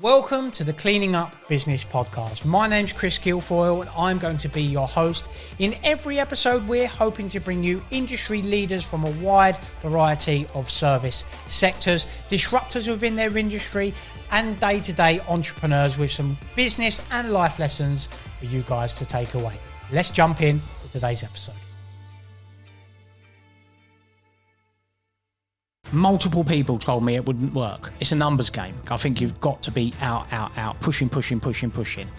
Welcome to the Cleaning Up Business Podcast. My name's Chris Guilfoyle and I'm going to be your host. In every episode, we're hoping to bring you industry leaders from a wide variety of service sectors, disruptors within their industry, and day-to-day entrepreneurs with some business and life lessons for you guys to take away. Let's jump in to today's episode. Multiple people told me it wouldn't work. It's a numbers game. I think you've got to be out, pushing. You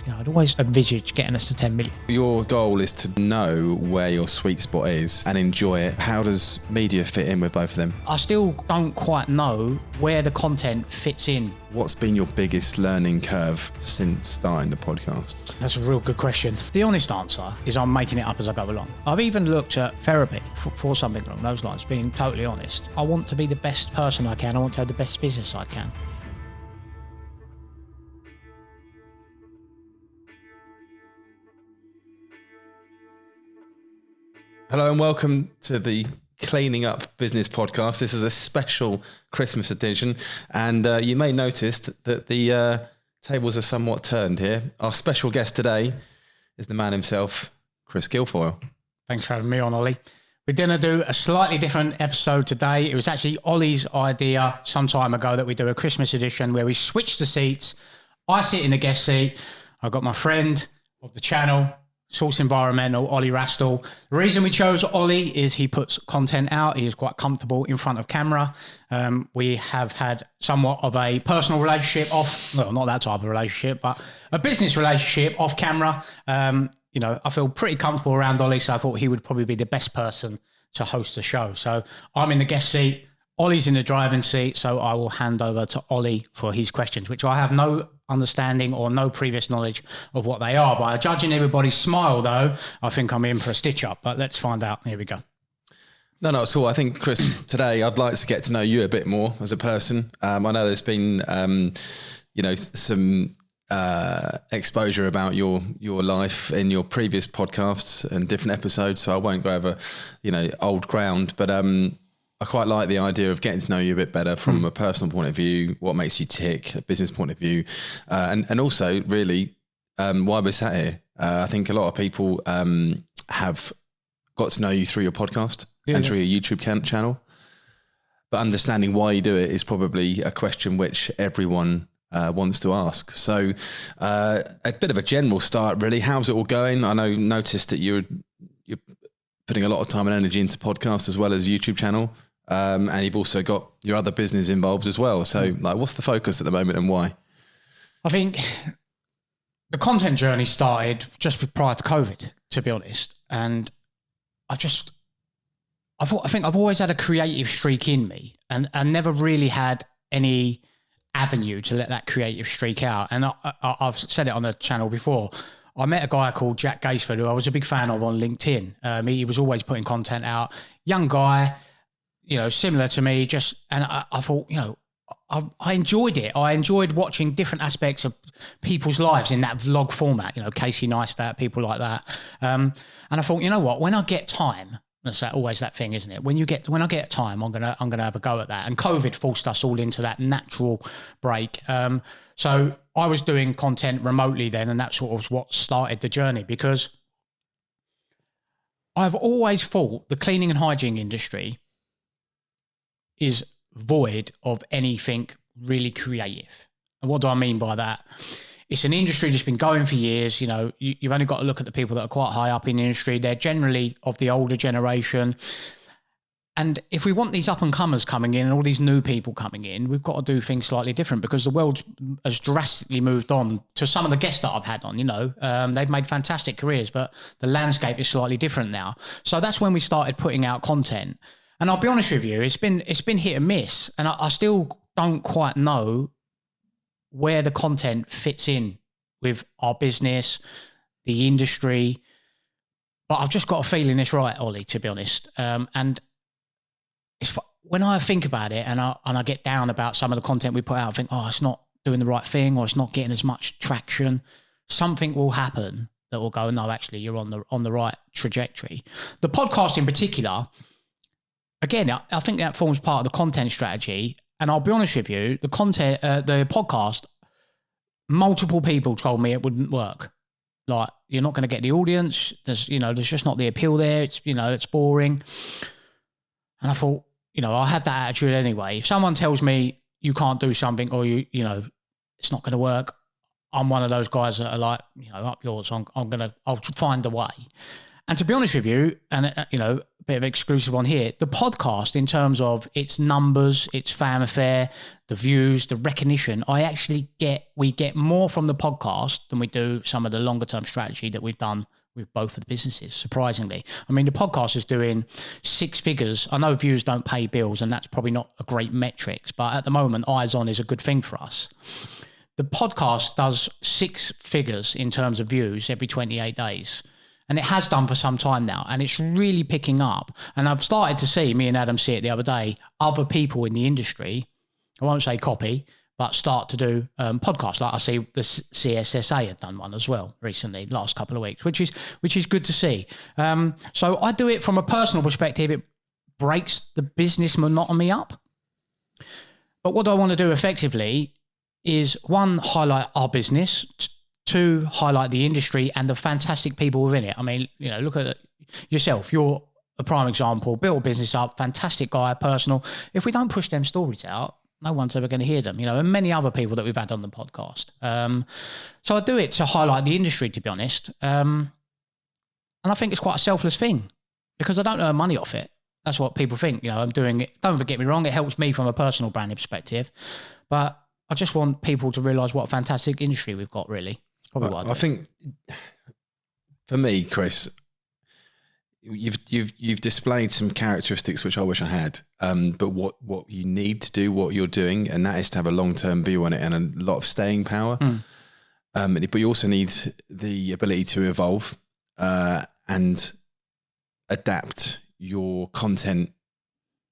know, I'd always envisage getting us to 10 million. Your goal is to know where your sweet spot is and enjoy it. How does media fit in with both of them? I still don't quite know where the content fits in. What's been your biggest learning curve since starting the podcast? That's a real good question. The honest answer is I'm making it up as I go along. I've even looked at therapy for something along those lines, being totally honest. I want to be the best person I can. I want to have the best business I can. Hello and welcome to the Cleaning Up Business Podcast. This is a special Christmas edition, and you may notice that the tables are somewhat turned here. Our special guest today is the man himself, Chris Guilfoyle. Thanks for having me on, Ollie. We're going to do a slightly different episode today. It was actually Ollie's idea some time ago that we do a Christmas edition where we switch the seats. I sit in the guest seat. I've got my friend of the channel, Source Environmental, Ollie Rastall. The reason we chose Ollie is he puts content out. He is quite comfortable in front of camera. We have had somewhat of a personal relationship not that type of relationship, but a business relationship off camera. You know, I feel pretty comfortable around Ollie, so I thought he would probably be the best person to host the show. So I'm in the guest seat, Ollie's in the driving seat, so I will hand over to Ollie for his questions, which I have no understanding or no previous knowledge of what they are. By judging everybody's smile, though, I think I'm in for a stitch-up, but let's find out. Here we go. No, not at all. I think, Chris, today I'd like to get to know you a bit more as a person. I know there's been, some exposure about your life in your previous podcasts and different episodes, so I won't go over, old ground, but I quite like the idea of getting to know you a bit better from a personal point of view, what makes you tick, a business point of view, and also really why we're sat here. I think a lot of people have got to know you through your podcast and through your YouTube channel, but understanding why you do it is probably a question which everyone wants to ask. So a bit of a general start, really. How's it all going? I noticed that you're putting a lot of time and energy into podcasts as well as YouTube channel. And you've also got your other business involved as well. So what's the focus at the moment and why? I think the content journey started just prior to COVID, to be honest. And I think I've always had a creative streak in me and never really had any avenue to let that creative streak out. And I've said it on the channel before. I met a guy called Jack Gaisford, who I was a big fan of on LinkedIn. He was always putting content out. Young guy, similar to me, and I thought, I enjoyed it. I enjoyed watching different aspects of people's lives in that vlog format, Casey Neistat, people like that. And I thought, you know what, when I get time, that's always that thing, isn't it? When I get time, I'm gonna have a go at that. And COVID forced us all into that natural break. So I was doing content remotely then, and that sort of was what started the journey, because I've always thought the cleaning and hygiene industry is void of anything really creative. And what do I mean by that? It's an industry that's been going for years. You've only got to look at the people that are quite high up in the industry. They're generally of the older generation. And if we want these up and comers coming in and all these new people coming in, we've got to do things slightly different, because the world has drastically moved on. To some of the guests that I've had on, they've made fantastic careers, but the landscape is slightly different now. So that's when we started putting out content. And I'll be honest with you, it's been hit and miss. And I still don't quite know where the content fits in with our business, the industry. But I've just got a feeling it's right, Ollie, to be honest. And when I think about it and I get down about some of the content we put out, I think, it's not doing the right thing, or it's not getting as much traction. Something will happen that will go, no, actually, you're on the right trajectory. The podcast in particular, again, I think that forms part of the content strategy. And I'll be honest with you, the podcast multiple people told me it wouldn't work. Like, you're not going to get the audience. There's just not the appeal there. It's boring. And I thought, I had that attitude anyway. If someone tells me you can't do something or it's not going to work, I'm one of those guys that are like, up yours. I'll find a way. And to be honest with you, and a bit of exclusive on here, the podcast, in terms of its numbers, its fanfare, the views, the recognition, we get more from the podcast than we do some of the longer term strategy that we've done with both of the businesses, surprisingly. I mean, the podcast is doing 6 figures. I know views don't pay bills, and that's probably not a great metrics, but at the moment, eyes on is a good thing for us. The podcast does 6 figures in terms of views every 28 days. And it has done for some time now. And it's really picking up. And I've started to see, me and Adam see it the other day, other people in the industry, I won't say copy, but start to do podcasts. Like I see the CSSA had done one as well recently, last couple of weeks, which is good to see. So I do it from a personal perspective. It breaks the business monotony up. But what do I want to do effectively is, 1, highlight our business, 2, highlight the industry and the fantastic people within it. I mean, look at yourself. You're a prime example. Built a business up, fantastic guy, personal. If we don't push them stories out, no one's ever going to hear them, and many other people that we've had on the podcast. So I do it to highlight the industry, to be honest. And I think it's quite a selfless thing because I don't earn money off it. That's what people think. I'm doing it. Don't get me wrong. It helps me from a personal branding perspective, but I just want people to realise what a fantastic industry we've got, really. Probably what I think for me, Chris, you've displayed some characteristics which I wish I had. But what you need to do, what you're doing, and that is to have a long-term view on it and a lot of staying power. But you also need the ability to evolve and adapt your content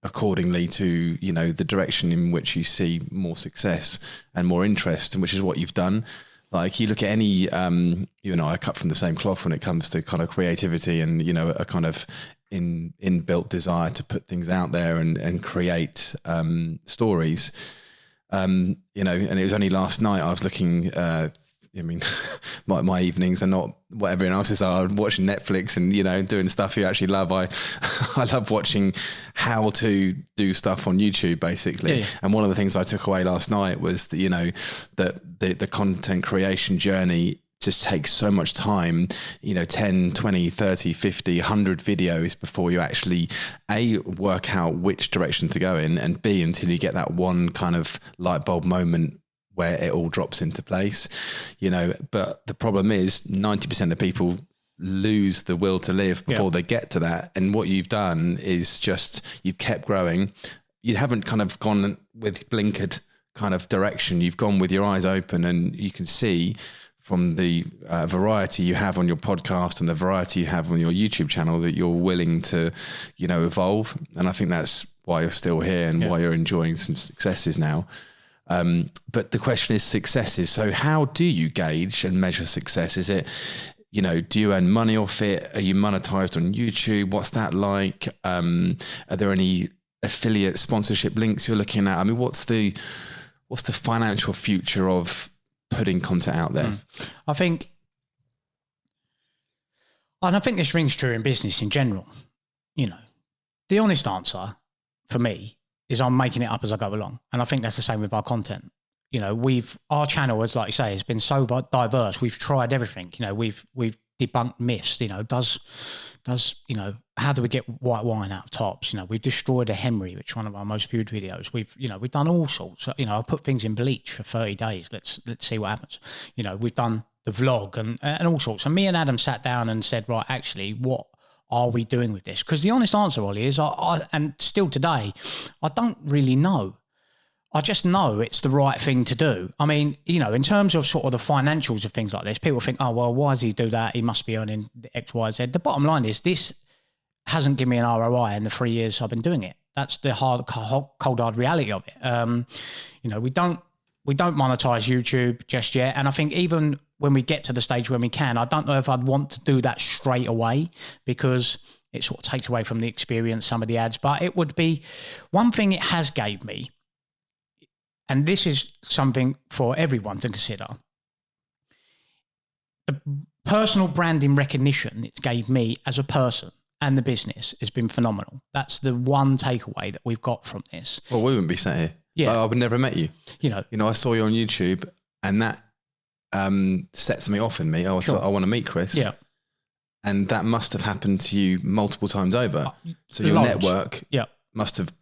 accordingly to, the direction in which you see more success and more interest, and which is what you've done. Like, you look at any, you and I are cut from the same cloth when it comes to kind of creativity and, a kind of inbuilt desire to put things out there and create stories. And it was only last night I was looking, my evenings are not what everyone else's are. Watching Netflix and, doing stuff you actually love. I love watching how to do stuff on YouTube, basically. Yeah. And one of the things I took away last night was that, that the content creation journey just takes so much time, 10, 20, 30, 50, 100 videos before you actually A, work out which direction to go in, and B, until you get that one kind of light bulb moment where it all drops into place, but the problem is 90% of people lose the will to live before they get to that. And what you've done is just, you've kept growing. You haven't kind of gone with blinkered kind of direction. You've gone with your eyes open, and you can see from the variety you have on your podcast and the variety you have on your YouTube channel that you're willing to, evolve. And I think that's why you're still here and why you're enjoying some successes now. But the question is successes. So how do you gauge and measure success? Is it, do you earn money off it? Are you monetized on YouTube? What's that like? Are there any affiliate sponsorship links you're looking at? I mean, what's the financial future of putting content out there? I think this rings true in business in general. The honest answer for me is I'm making it up as I go along. And I think that's the same with our content. Our channel, as like you say, has been so diverse. We've tried everything. We've debunked myths. How do we get white wine out of tops? We've destroyed a Henry, which is one of our most viewed videos. We've done all sorts. I put things in bleach for 30 days. Let's see what happens. We've done the vlog and all sorts. And me and Adam sat down and said, right, actually, what are we doing with this? Because the honest answer, Ollie, is and still today, I don't really know. I just know it's the right thing to do. I mean, in terms of sort of the financials of things like this, people think, oh, well, why does he do that? He must be earning X, Y, Z. The bottom line is this hasn't given me an ROI in the 3 years I've been doing it. That's the cold hard reality of it. We don't monetize YouTube just yet. And I think even when we get to the stage when we can, I don't know if I'd want to do that straight away because it sort of takes away from the experience, some of the ads. But it would be one thing it has gave me, and this is something for everyone to consider. the personal branding recognition it gave me as a person and the business has been phenomenal. That's the one takeaway that we've got from this. Well, we wouldn't be sat here. Yeah. I would never have met you. You know, I saw you on YouTube and that set something off in me. I want to meet Chris. Yeah. And that must have happened to you multiple times over. So your network must have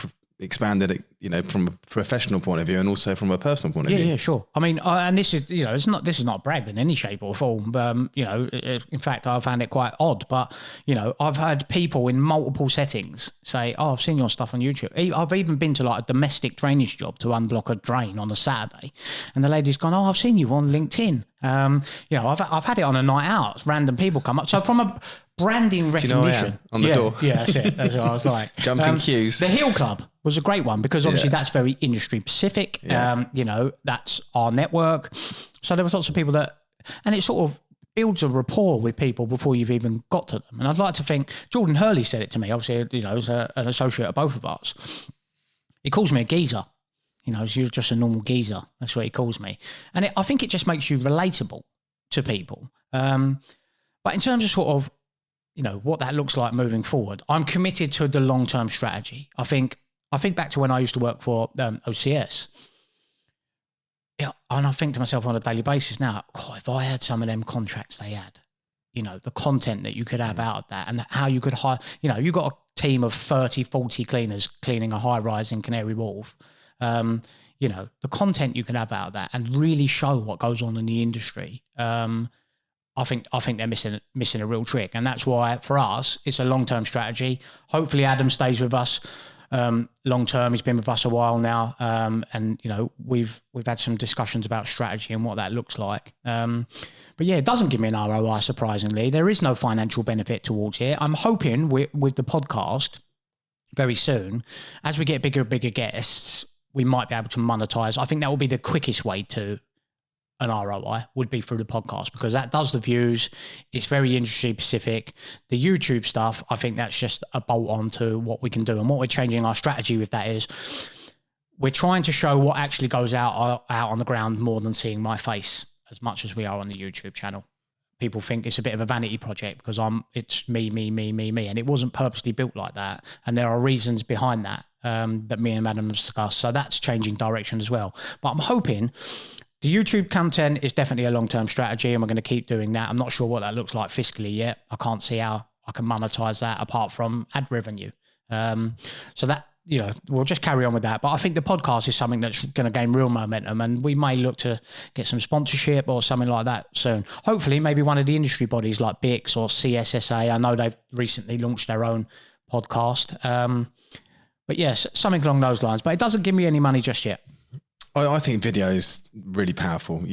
expanded it, from a professional point of view and also from a personal point of view. Yeah, sure. I mean, and this is, this is not a brag in any shape or form. In fact, I found it quite odd, but, I've had people in multiple settings say, oh, I've seen your stuff on YouTube. I've even been to like a domestic drainage job to unblock a drain on a Saturday. And the lady's gone, oh, I've seen you on LinkedIn. I've had it on a night out. Random people come up. So from a branding recognition on the door. Yeah, that's it. That's what I was like. Jumping queues. The Heel Club was a great one because obviously that's very industry specific. Yeah. That's our network. So there was lots of people and it sort of builds a rapport with people before you've even got to them. And I'd like to think Jordan Hurley said it to me, obviously, as an associate of both of us. He calls me a geezer. You're just a normal geezer. That's what he calls me. And I think it just makes you relatable to people. But in terms of sort of, what that looks like moving forward, I'm committed to the long-term strategy. I think back to when I used to work for OCS. Yeah, and I think to myself on a daily basis now, if I had some of them contracts they had, the content that you could have out of that and how you could hire, you got a team of 30, 40 cleaners cleaning a high-rise in Canary Wharf. The content you can have out of that and really show what goes on in the industry. I think they're missing a real trick. And that's why for us, it's a long-term strategy. Hopefully Adam stays with us long-term. He's been with us a while now. And we've had some discussions about strategy and what that looks like. But yeah, it doesn't give me an ROI, surprisingly. There is no financial benefit towards it. I'm hoping with the podcast very soon, as we get bigger and bigger guests, we might be able to monetize. I think that will be the quickest way to an ROI would be through the podcast because that does the views. It's very industry specific. The YouTube stuff, I think that's just a bolt on to what we can do. And what we're changing our strategy with that is we're trying to show what actually goes out on the ground more than seeing my face as much as we are on the YouTube channel. People think it's a bit of a vanity project because it's me. And it wasn't purposely built like that. And there are reasons behind that, that me and Adam discussed. So that's changing direction as well. But I'm hoping the YouTube content is definitely a long-term strategy and we're going to keep doing that. I'm not sure what that looks like fiscally yet. I can't see how I can monetize that apart from ad revenue. So that, we'll just carry on with that. But I think the podcast is something that's going to gain real momentum and we may look to get some sponsorship or something like that soon. Hopefully maybe one of the industry bodies like BIX or CSSA. I know they've recently launched their own podcast. But yes, something along those lines. But it doesn't give me any money just yet. I think video is really powerful,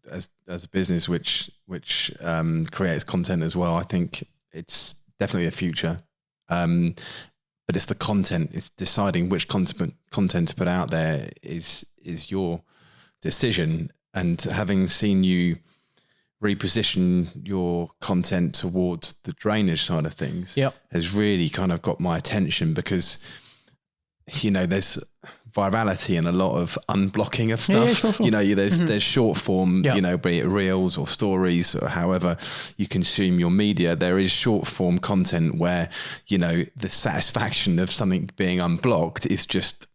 as a business which creates content as well. I think it's definitely a future. But it's the content. It's deciding which content to put out there is your decision. And having seen you reposition your content towards the drainage side of things has really kind of got my attention because, there's virality and a lot of unblocking of stuff. Sure. There's short form, be it reels or stories or however you consume your media. There is short form content where, the satisfaction of something being unblocked is just,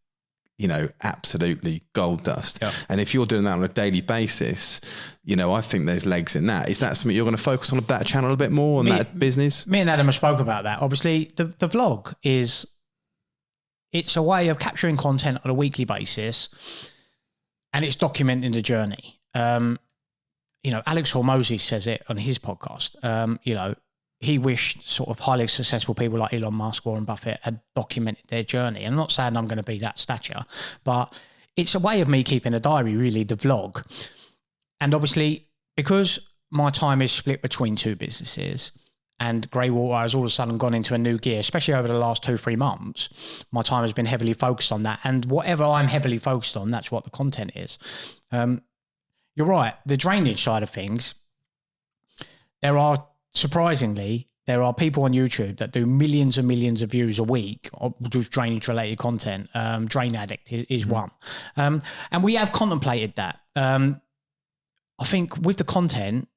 absolutely gold dust. Yeah. And if you're doing that on a daily basis, I think there's legs in that. Is that something you're going to focus on that channel a bit more on that business? Me and Adam have spoke about that. Obviously the vlog it's a way of capturing content on a weekly basis and it's documenting the journey. Alex Hormozy says it on his podcast. He wished sort of highly successful people like Elon Musk, Warren Buffett had documented their journey. And I'm not saying I'm going to be that stature, but it's a way of me keeping a diary, really, the vlog. And obviously, because my time is split between two businesses, and Greywater has all of a sudden gone into a new gear, especially over the last 2-3 months. My time has been heavily focused on that. And whatever I'm heavily focused on, that's what the content is. You're right. The drainage side of things, surprisingly, there are people on YouTube that do millions and millions of views a week with drainage related content. Drain Addict is one. And we have contemplated that. I think with the content,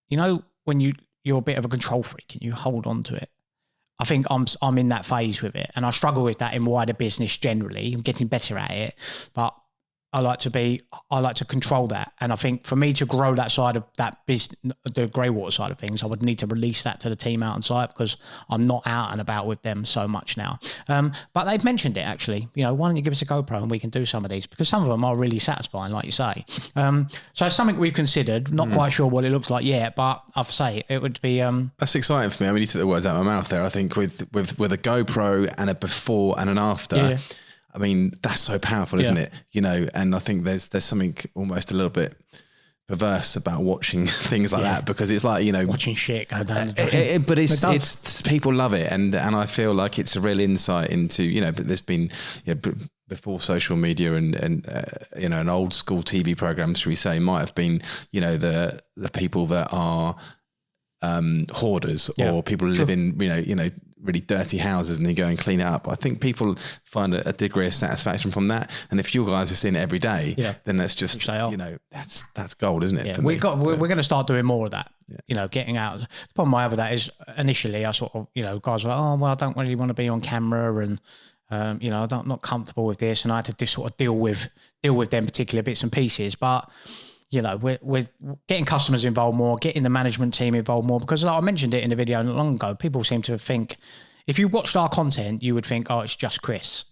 when you're a bit of a control freak and you hold on to it. I think I'm in that phase with it, and I struggle with that in wider business generally. I'm getting better at it, but I like to control that. And I think for me to grow that side of that business, the Greywater side of things, I would need to release that to the team out on site, because I'm not out and about with them so much now. But they've mentioned it actually, why don't you give us a GoPro and we can do some of these, because some of them are really satisfying, like you say. So it's something we've considered, not quite sure what it looks like yet, but I'll say it would be... That's exciting for me. I mean, you took the words out of my mouth there. I think with a GoPro and a before and an after... Yeah. I mean, that's so powerful, isn't it? And I think there's something almost a little bit perverse about watching things like that, because it's like, watching shit go down. But it's people love it, and I feel like it's a real insight into, but there's been before social media and an old school TV program, should we say, might have been the people that are hoarders or people who live in really dirty houses and they go and clean it up. I think people find a degree of satisfaction from that. And if you guys are seeing it every day, then that's just, that's gold, isn't it? Yeah. We're going to start doing more of that, getting out. The problem I have with that is initially I sort of, guys were like, oh, well, I don't really want to be on camera and, I'm not comfortable with this. And I had to just sort of deal with them particular bits and pieces. But, we're getting customers involved more, getting the management team involved more, because like I mentioned it in the video not long ago, people seem to think, if you watched our content, you would think, oh, it's just Chris.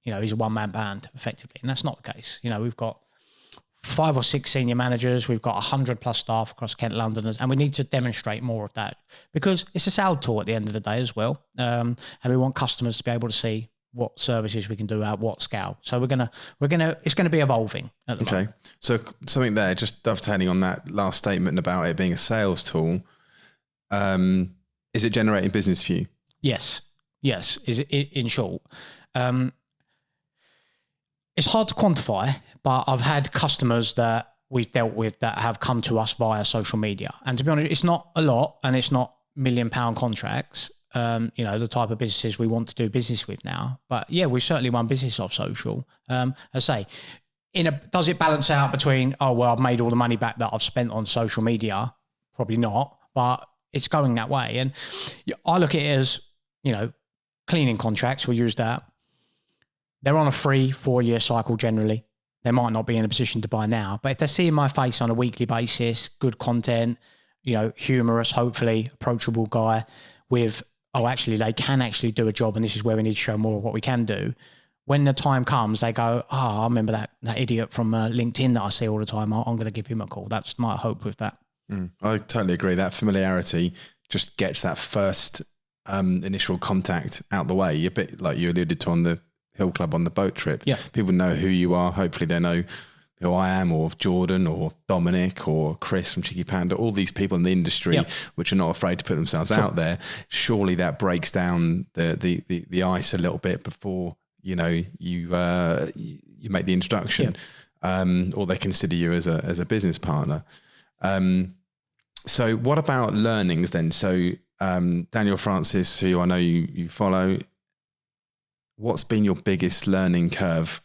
He's a one-man band, effectively. And that's not the case. We've got 5 or 6 senior managers. We've got 100+ staff across Kent, London, and we need to demonstrate more of that, because it's a sales tool at the end of the day as well. And we want customers to be able to see what services we can do at what scale. So it's gonna be evolving at the moment. So something there, just dovetailing on that last statement about it being a sales tool. Is it generating business for you? Yes. Is it in short? It's hard to quantify, but I've had customers that we've dealt with that have come to us via social media. And to be honest, it's not a lot, and it's not £1 million contracts. The type of businesses we want to do business with now. But yeah, we've certainly won business off social. As I say, does it balance out between, oh, well, I've made all the money back that I've spent on social media? Probably not, but it's going that way. And I look at it as, cleaning contracts, we'll use that. They're on a 3-4 year cycle generally. They might not be in a position to buy now, but if they're seeing my face on a weekly basis, good content, humorous, hopefully approachable guy with, oh, actually, they can actually do a job, and this is where we need to show more of what we can do. When the time comes, they go, oh, I remember that idiot from LinkedIn that I see all the time. I'm going to give him a call. That's my hope with that. I totally agree. That familiarity just gets that first initial contact out the way. A bit like you alluded to on the Hill Club on the boat trip. Yeah. People know who you are. Hopefully they know who I am, or Jordan, or Dominic, or Chris from Cheeky Panda, all these people in the industry which are not afraid to put themselves out there. Surely that breaks down the ice a little bit before you make the introduction, or they consider you as a business partner. So what about learnings then? So Daniel Francis, who I know you follow, what's been your biggest learning curve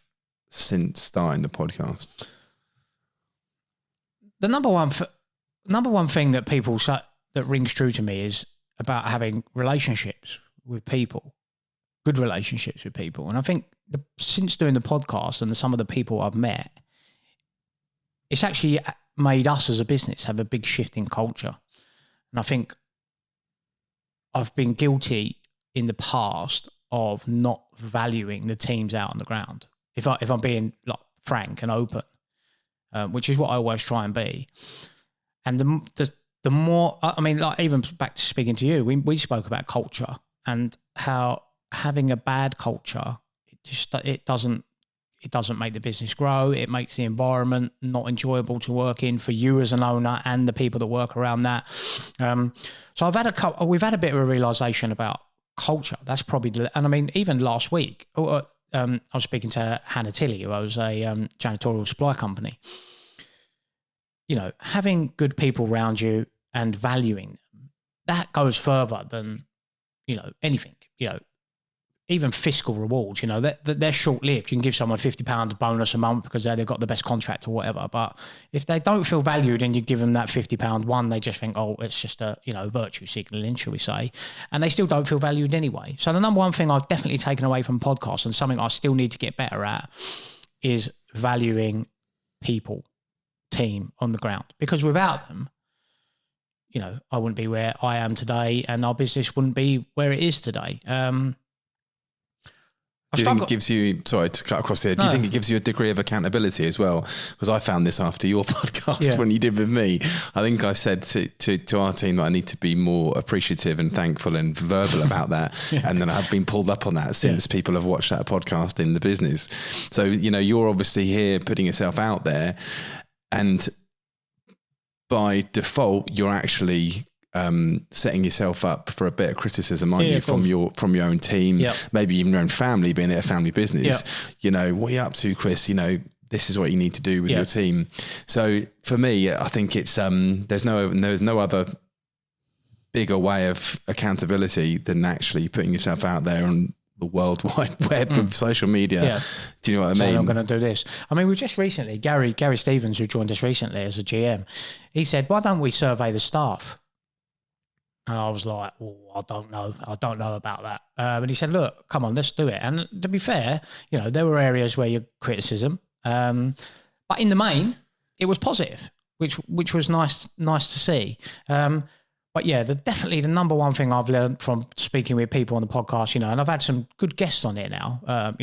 since starting the podcast? The number one thing that people say that rings true to me is about having relationships with people, good relationships with people. And I think since doing the podcast and some of the people I've met, it's actually made us as a business have a big shift in culture. And I think I've been guilty in the past of not valuing the teams out on the ground. If I'm being like frank and open, which is what I always try and be. And the more, I mean, like even back to speaking to you, we spoke about culture and how having a bad culture, it doesn't make the business grow. It makes the environment not enjoyable to work in for you as an owner and the people that work around that. So we've had a bit of a realization about culture. That's probably, and I mean, even last week, I was speaking to Hannah Tilley, who owns a janitorial supply company. Having good people around you and valuing them, that goes further than, anything. even fiscal rewards, they're short-lived. You can give someone £50 bonus a month because they've got the best contract or whatever. But if they don't feel valued and you give them that £50, one, they just think, oh, it's just a, virtue signaling, shall we say. And they still don't feel valued anyway. So the number one thing I've definitely taken away from podcasts, and something I still need to get better at, is valuing people, team on the ground. Because without them, I wouldn't be where I am today, and our business wouldn't be where it is today. Do you think it gives you, sorry to cut across there, do you think it gives you a degree of accountability as well? Because I found this after your podcast when you did with me. I think I said to our team that I need to be more appreciative and thankful and verbal about that. And then I've been pulled up on that since people have watched that podcast in the business. So, you're obviously here putting yourself out there, and by default, you're actually setting yourself up for a bit of criticism, aren't you, from your own team, maybe even your own family, being a family business. What are you up to, Chris? This is what you need to do with your team. So for me, I think it's there's no other bigger way of accountability than actually putting yourself out there on the World Wide Web of social media. Do you know what I mean? I'm going to do this. I mean, we just recently, Gary Stevens, who joined us recently as a GM, he said, why don't we survey the staff? And I was like, I don't know about that. And he said, look, come on, let's do it. And to be fair, there were areas where you criticism, but in the main, it was positive, which was nice to see. But yeah, definitely the number one thing I've learned from speaking with people on the podcast, and I've had some good guests on here now,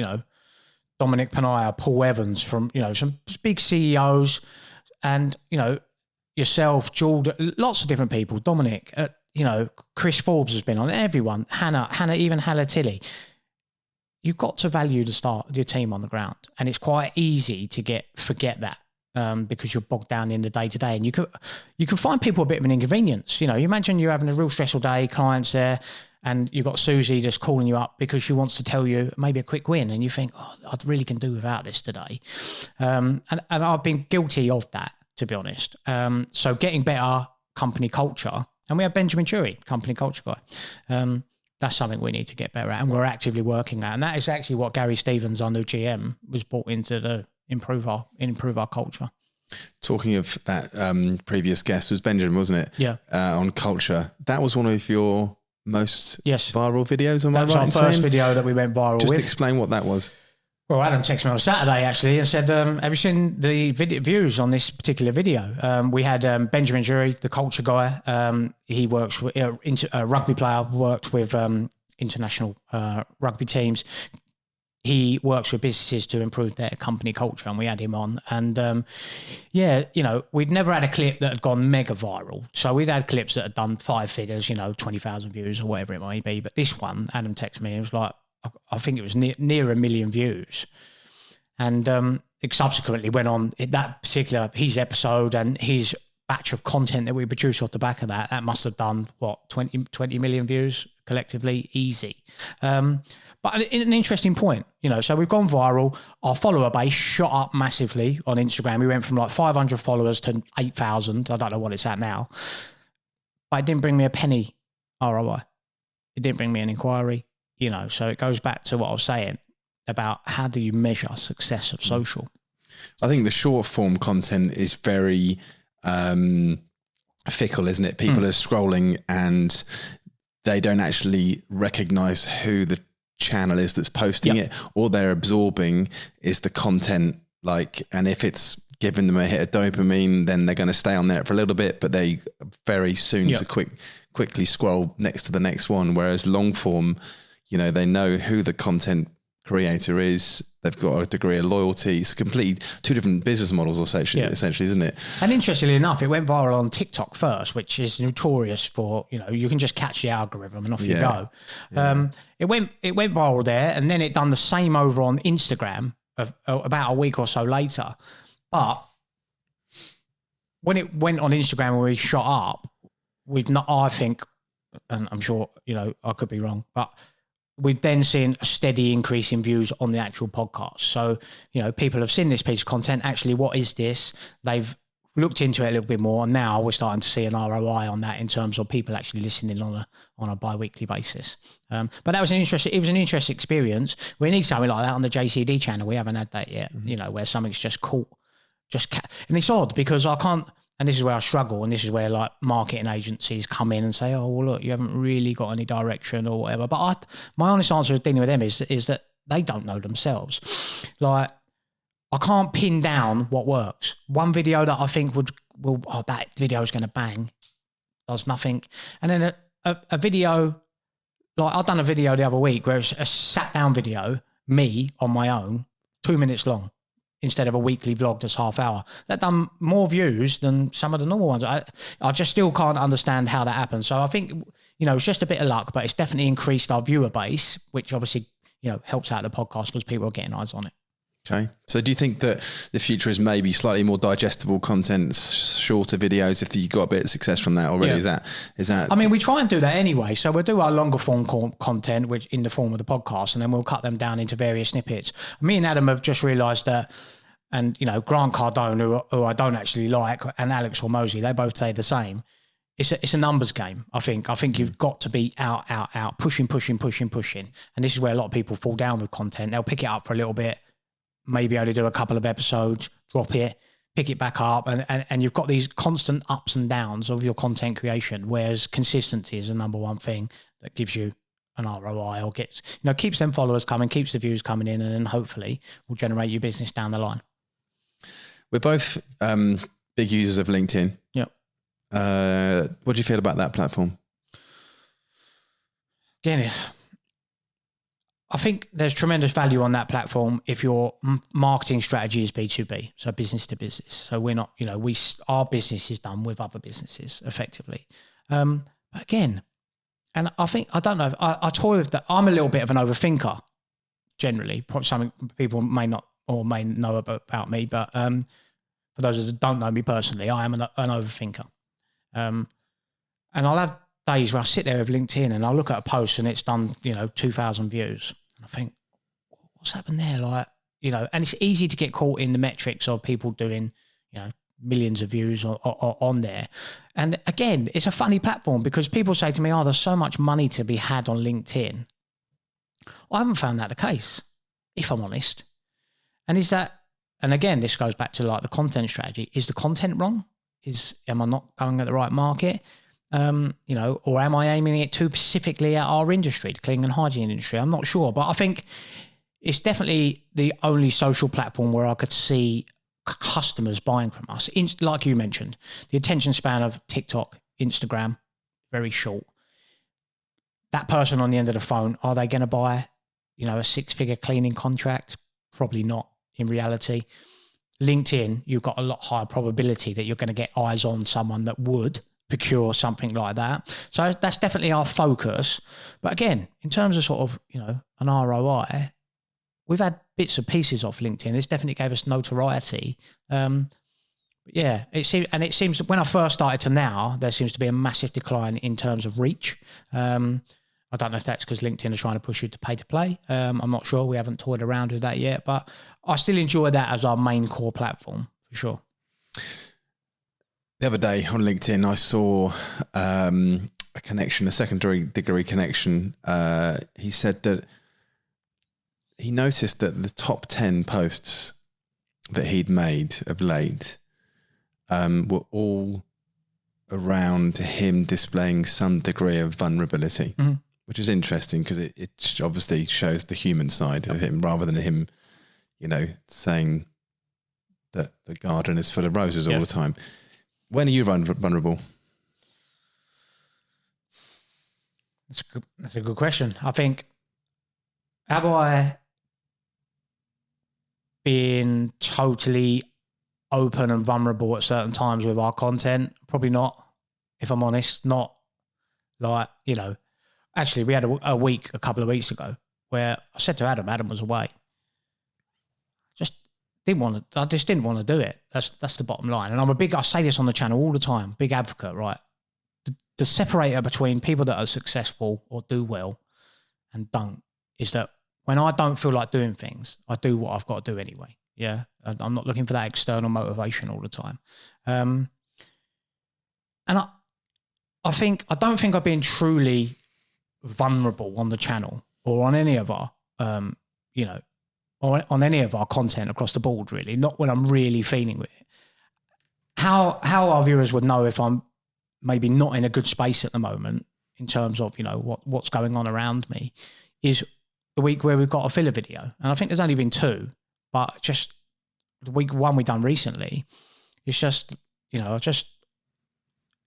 Dominic Panaya, Paul Evans from, some big CEOs, and, yourself, Jordan, lots of different people, Dominic, Chris Forbes has been on, everyone, Hannah, even Hala Tilly. You've got to value your team on the ground. And it's quite easy to forget that. Because you're bogged down in the day-to-day, and you can find people a bit of an inconvenience. You imagine you're having a real stressful day, clients there, and you've got Susie just calling you up because she wants to tell you maybe a quick win, and you think, oh, I really can do without this today. And I've been guilty of that, to be honest. So getting better company culture, and we have Benjamin Jury, company culture guy. That's something we need to get better at, and we're actively working at. And that is actually what Gary Stevens, our new GM, was brought in to do. Improve our culture. Talking of that previous guest was Benjamin, wasn't it? Yeah. On culture. That was one of your most viral videos, am I right? That was our first video that we went viral with. Just explain what that was. Well, Adam texted me on Saturday actually and said, have you seen the views on this particular video? We had Benjamin Jury, the culture guy. He works with a rugby player, worked with international rugby teams. He works with businesses to improve their company culture, and we had him on. And we'd never had a clip that had gone mega viral. So we'd had clips that had done 5 figures, 20,000 views or whatever it might be. But this one, Adam texted me, and it was like, I think it was near 1 million views. And it subsequently went on that particular, his episode and his batch of content that we produced off the back of that must have done, 20 million views collectively, easy. But an interesting point, so we've gone viral. Our follower base shot up massively on Instagram. We went from like 500 followers to 8,000. I don't know what it's at now. But it didn't bring me a penny ROI. It didn't bring me an inquiry, So it goes back to what I was saying about how do you measure success of social. I think the short form content is very fickle, isn't it? People are scrolling and they don't actually recognize who the channel is that's posting it. All they're absorbing is the content, and if it's giving them a hit of dopamine, then they're going to stay on there for a little bit, but they very soon to quickly scroll next to the next one. Whereas long form, they know who the content creator is. They've got a degree of loyalty. It's completely two different business models, essentially, isn't it? And interestingly enough, it went viral on TikTok first, which is notorious for, you can just catch the algorithm and off you go. Yeah. It went viral there, and then it done the same over on Instagram about a week or so later. But when it went on Instagram and we shot up, I think, and I'm sure, I could be wrong, but we've then seen a steady increase in views on the actual podcast. So, people have seen this piece of content. Actually, what is this? They've looked into it a little bit more, and now we're starting to see an ROI on that in terms of people actually listening on a bi-weekly basis. But that was an interesting experience. We need something like that on the JCD channel. We haven't had that yet, where something's just caught, and it's odd because I can't, and this is where I struggle, and this is where like marketing agencies come in and say, oh, well, look, you haven't really got any direction or whatever. But my honest answer is dealing with them is that they don't know themselves. Like, I can't pin down what works. One video that I think that video is going to bang, does nothing. And then a video, like I've done a video the other week where it's a sat down video, me on my own, 2 minutes long, instead of a weekly vlog that's half hour. That done more views than some of the normal ones. I just still can't understand how that happens. So I think, it's just a bit of luck, but it's definitely increased our viewer base, which obviously, helps out the podcast because people are getting eyes on it. Okay. So do you think that the future is maybe slightly more digestible content, shorter videos, if you got a bit of success from that already? Yeah. Is that? I mean, we try and do that anyway. So we'll do our longer form content, which in the form of the podcast, and then we'll cut them down into various snippets. Me and Adam have just realised that, and, Grant Cardone, who I don't actually like, and Alex Hormozy, they both say the same. It's a numbers game, I think. I think you've got to be out, pushing. And this is where a lot of people fall down with content. They'll pick it up for a little bit, maybe only do a couple of episodes, drop it, pick it back up. And you've got these constant ups and downs of your content creation, whereas consistency is the number one thing that gives you an ROI or keeps them followers coming, keeps the views coming in, and then hopefully will generate you business down the line. We're both big users of LinkedIn. Yep. What do you feel about that platform? Again, I think there's tremendous value on that platform if your marketing strategy is B2B, so business to business. So we're not, our business is done with other businesses effectively. But again, and I think, I don't know, I toy with that. I'm a little bit of an overthinker generally, something people may not or may know about me, but for those that don't know me personally, I am an overthinker. And I'll have days where I sit there with LinkedIn and I'll look at a post and it's done, 2,000 views. And I think, what's happened there? Like, and it's easy to get caught in the metrics of people doing, millions of views on there. And again, it's a funny platform because people say to me, oh, there's so much money to be had on LinkedIn. I haven't found that the case, if I'm honest. And and again, this goes back to like the content strategy. Is the content wrong? Am I not going at the right market? Or am I aiming it too specifically at our industry, the cleaning and hygiene industry? I'm not sure, but I think it's definitely the only social platform where I could see customers buying from us. Like you mentioned, the attention span of TikTok, Instagram, very short. That person on the end of the phone, are they going to buy, a 6-figure cleaning contract? Probably not in reality. LinkedIn, you've got a lot higher probability that you're going to get eyes on someone that would procure something like that. So that's definitely our focus. But again, in terms of sort of, an ROI, we've had bits and pieces off LinkedIn. It's definitely gave us notoriety. Yeah, it seems when I first started to now, there seems to be a massive decline in terms of reach. I don't know if that's because LinkedIn are trying to push you to pay to play. I'm not sure. We haven't toyed around with that yet, but I still enjoy that as our main core platform for sure. The other day on LinkedIn, I saw a connection, a secondary degree connection. He said that he noticed that the top 10 posts that he'd made of late were all around him displaying some degree of vulnerability, which is interesting because it obviously shows the human side of him rather than him, saying that the garden is full of roses all the time. When are you vulnerable? That's a good question. I think, have I been totally open and vulnerable at certain times with our content? Probably not, if I'm honest. Not like, actually we had a week a couple of weeks ago where I said to Adam was away. I just didn't want to do it. That's the bottom line. And I say this on the channel all the time, big advocate, right? The separator between people that are successful or do well and don't is that when I don't feel like doing things, I do what I've got to do anyway. Yeah. I'm not looking for that external motivation all the time. And I don't think I've been truly vulnerable on the channel or on any of our, or on any of our content across the board, really, not when I'm really feeling with it. How our viewers would know if I'm maybe not in a good space at the moment in terms of, what's going on around me is the week where we've got a filler video. And I think there's only been 2, but just the week one we've done recently, it's just,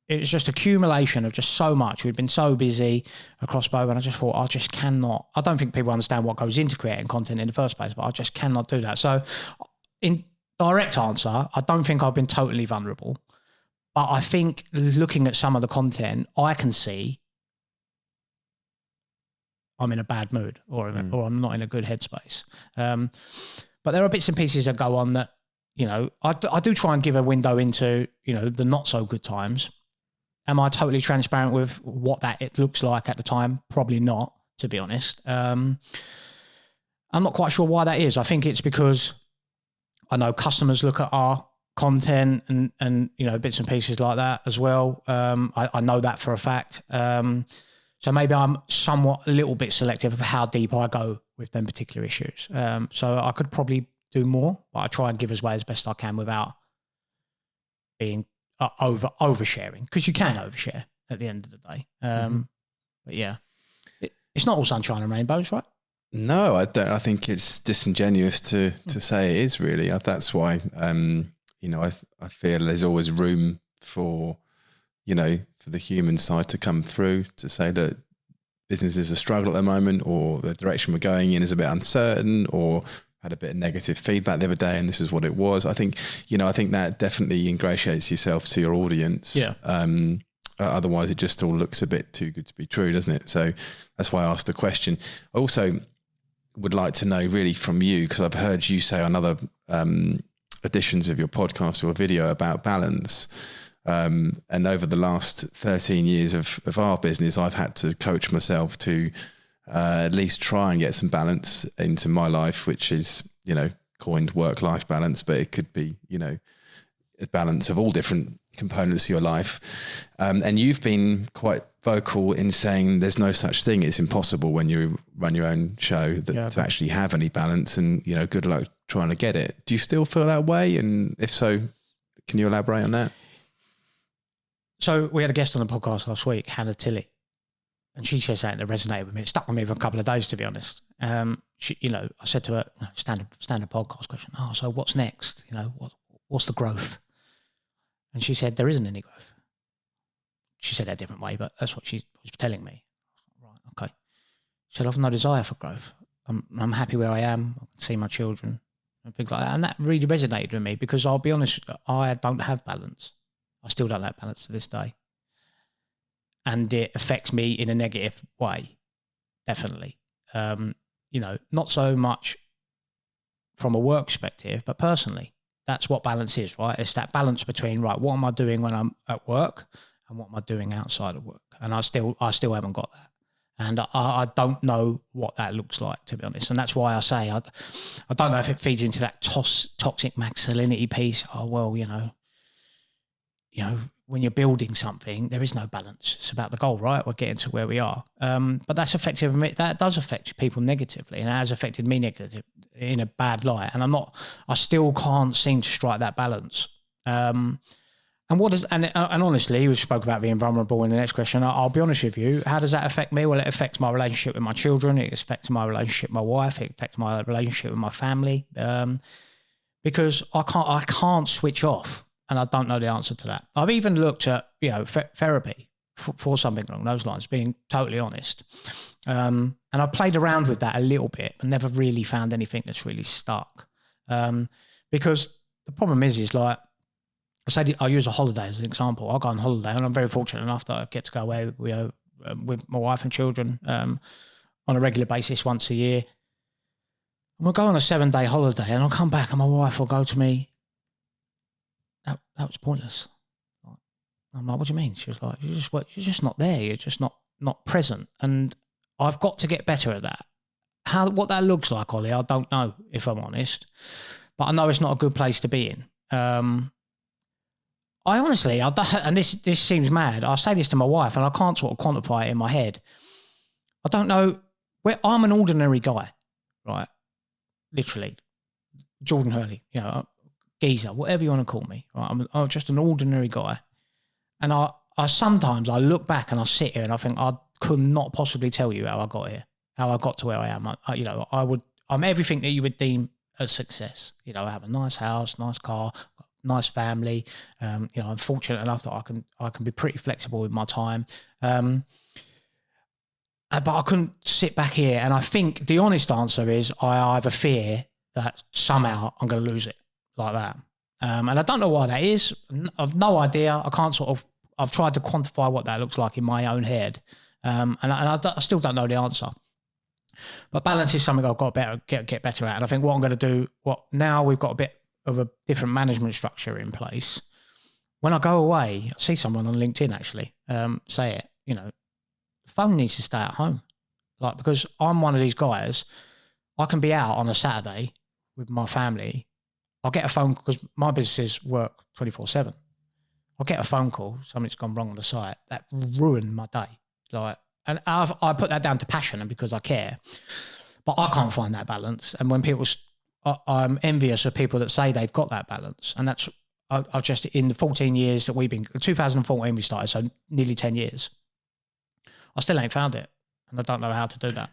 it's just accumulation of just so much. We've been so busy across both, and I just thought, I don't think people understand what goes into creating content in the first place, but I just cannot do that. So in direct answer, I don't think I've been totally vulnerable, but I think looking at some of the content, I can see I'm in a bad mood or I'm not in a good headspace. But there are bits and pieces that go on that, I do try and give a window into, the not so good times. Am I totally transparent with what it looks like at the time? Probably not, to be honest. I'm not quite sure why that is. I think it's because I know customers look at our content and bits and pieces like that as well. I know that for a fact. So maybe I'm somewhat a little bit selective of how deep I go with them particular issues. So I could probably do more, but I try and give as best I can without being oversharing, because you can overshare at the end of the day. But yeah, it's not all sunshine and rainbows, right? No, I don't. I think it's disingenuous to say it is, really. That's why, I feel there's always room for, for the human side to come through, to say that business is a struggle at the moment, or the direction we're going in is a bit uncertain, or had a bit of negative feedback the other day and this is what it was. I think that definitely ingratiates yourself to your audience. Yeah. Otherwise it just all looks a bit too good to be true, doesn't it? So that's why I asked the question. I also would like to know really from you, because I've heard you say on other editions of your podcast or video about balance. And over the last 13 years of our business, I've had to coach myself to at least try and get some balance into my life, which is, coined work-life balance, but it could be, a balance of all different components of your life. And you've been quite vocal in saying there's no such thing. It's impossible when you run your own show to actually have any balance, and, good luck trying to get it. Do you still feel that way? And if so, can you elaborate on that? So we had a guest on the podcast last week, Hannah Tilley, and she said something that resonated with me. It stuck with me for a couple of days, to be honest. She, I said to her, standard podcast question. Oh, so what's next? What's the growth? And she said, there isn't any growth. She said it a different way, but that's what she was telling me. Right, okay. She said, I've no desire for growth. I'm happy where I am. I can see my children and things like that. And that really resonated with me, because I'll be honest, I don't have balance. I still don't have balance to this day. And it affects me in a negative way, definitely. Not so much from a work perspective, but personally. That's what balance is, right? It's that balance between, right, what am I doing when I'm at work and what am I doing outside of work? And I still haven't got that. And I don't know what that looks like, to be honest. And that's why I say I don't know if it feeds into that toxic masculinity piece. Oh, well, when you're building something, there is no balance. It's about the goal, right? We're getting to where we are. But that's effective. That does affect people negatively, and it has affected me negatively in a bad light. And I still can't seem to strike that balance. And honestly, we spoke about being vulnerable in the next question. I'll be honest with you. How does that affect me? Well, it affects my relationship with my children. It affects my relationship with my wife. It affects my relationship with my family. Because I can't switch off. And I don't know the answer to that. I've even looked at, therapy for something along those lines, being totally honest. And I played around with that a little bit and never really found anything that's really stuck. Because the problem is like, I use a holiday as an example. I'll go on holiday, and I'm very fortunate enough that I get to go away with my wife and children on a regular basis once a year. And we'll go on a 7-day holiday, and I'll come back and my wife will go to me, that was pointless. I'm like, what do you mean? She was like, you're just not there. You're just not present. And I've got to get better at that. What that looks like, Ollie, I don't know, if I'm honest. but I know it's not a good place to be in. I honestly, and this seems mad, I say this to my wife and I can't sort of quantify it in my head. I don't know, I'm an ordinary guy, right? Literally. Jordan Hurley, geezer, whatever you want to call me. Right? I'm just an ordinary guy. And I sometimes I look back and I sit here and I think I could not possibly tell you how I got here, how I got to where I am. I'm everything that you would deem a success. I have a nice house, nice car, nice family. I'm fortunate enough that I can be pretty flexible with my time. But I couldn't sit back here. And I think the honest answer is I either fear that somehow I'm going to lose it like that. And I don't know why that is. I've no idea. I've tried to quantify what that looks like in my own head. And I still don't know the answer. But balance is something I've got to get better at. And I think what I'm going to do, now we've got a bit of a different management structure in place. When I go away, I see someone on LinkedIn actually say it, the phone needs to stay at home. Because I'm one of these guys, I can be out on a Saturday with my family. I'll get a phone call because my businesses work 24/7. I'll get a phone call, something's gone wrong on the site. That ruined my day. And I put that down to passion and because I care. But I can't find that balance. And when I'm envious of people that say they've got that balance. And that's, I've just, in the 14 years that 2014 we started, so nearly 10 years, I still ain't found it. And I don't know how to do that.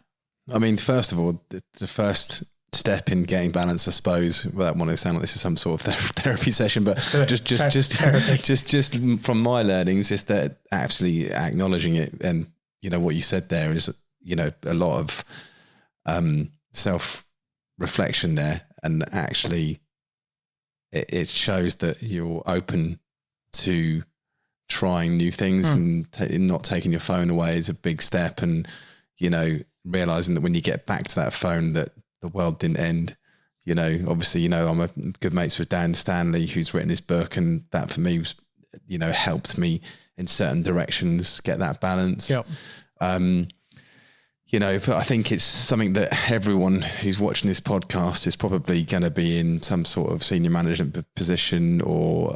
I mean, first of all, the first step in getting balance, I suppose, without wanting to sound like this is some sort of therapy session, but just from my learnings, is that actually acknowledging it, and what you said there is a lot of self-reflection there, and actually it shows that you're open to trying new things and not taking your phone away is a big step, and realizing that when you get back to that phone that the world didn't end. Obviously, I'm a good mates with Dan Stanley, who's written his book, and that for me was, helped me in certain directions get that balance. Yep. But I think it's something that everyone who's watching this podcast is probably going to be in some sort of senior management position or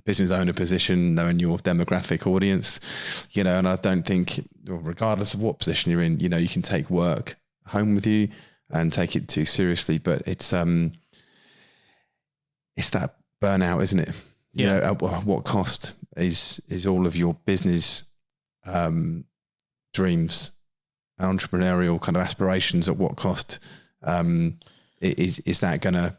business owner position, knowing your demographic audience, and I don't think, regardless of what position you're in, you can take work home with you and take it too seriously, but it's that burnout, isn't it? At what cost is all of your business dreams, entrepreneurial kind of aspirations? At what cost is that going to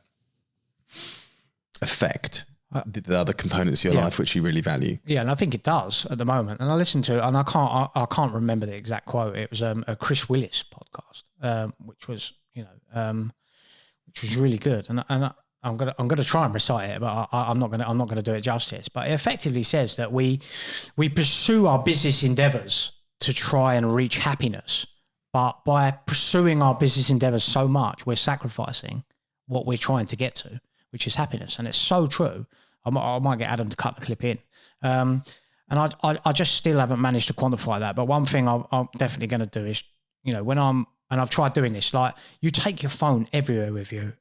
affect the other components of your life which you really value? Yeah, and I think it does at the moment. And I listened to it, and I can't remember the exact quote. It was a Chris Willis podcast, which was really good. And I'm gonna try and recite it, but I'm not gonna do it justice. But it effectively says that we pursue our business endeavors to try and reach happiness, but by pursuing our business endeavors so much, we're sacrificing what we're trying to get to, which is happiness. And it's so true. I might get Adam to cut the clip in. And I just still haven't managed to quantify that. But one thing I'm definitely going to do is, and I've tried doing this, you take your phone everywhere with you,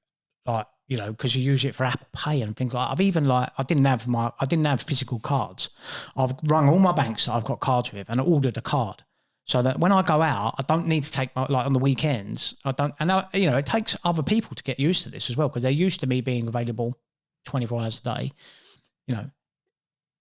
because you use it for Apple Pay and things like that. I've even I didn't have physical cards. I've rung all my banks that I've got cards with and ordered a card, so that when I go out, I don't need to take my, on the weekends. It takes other people to get used to this as well, because they're used to me being available 24 hours a day.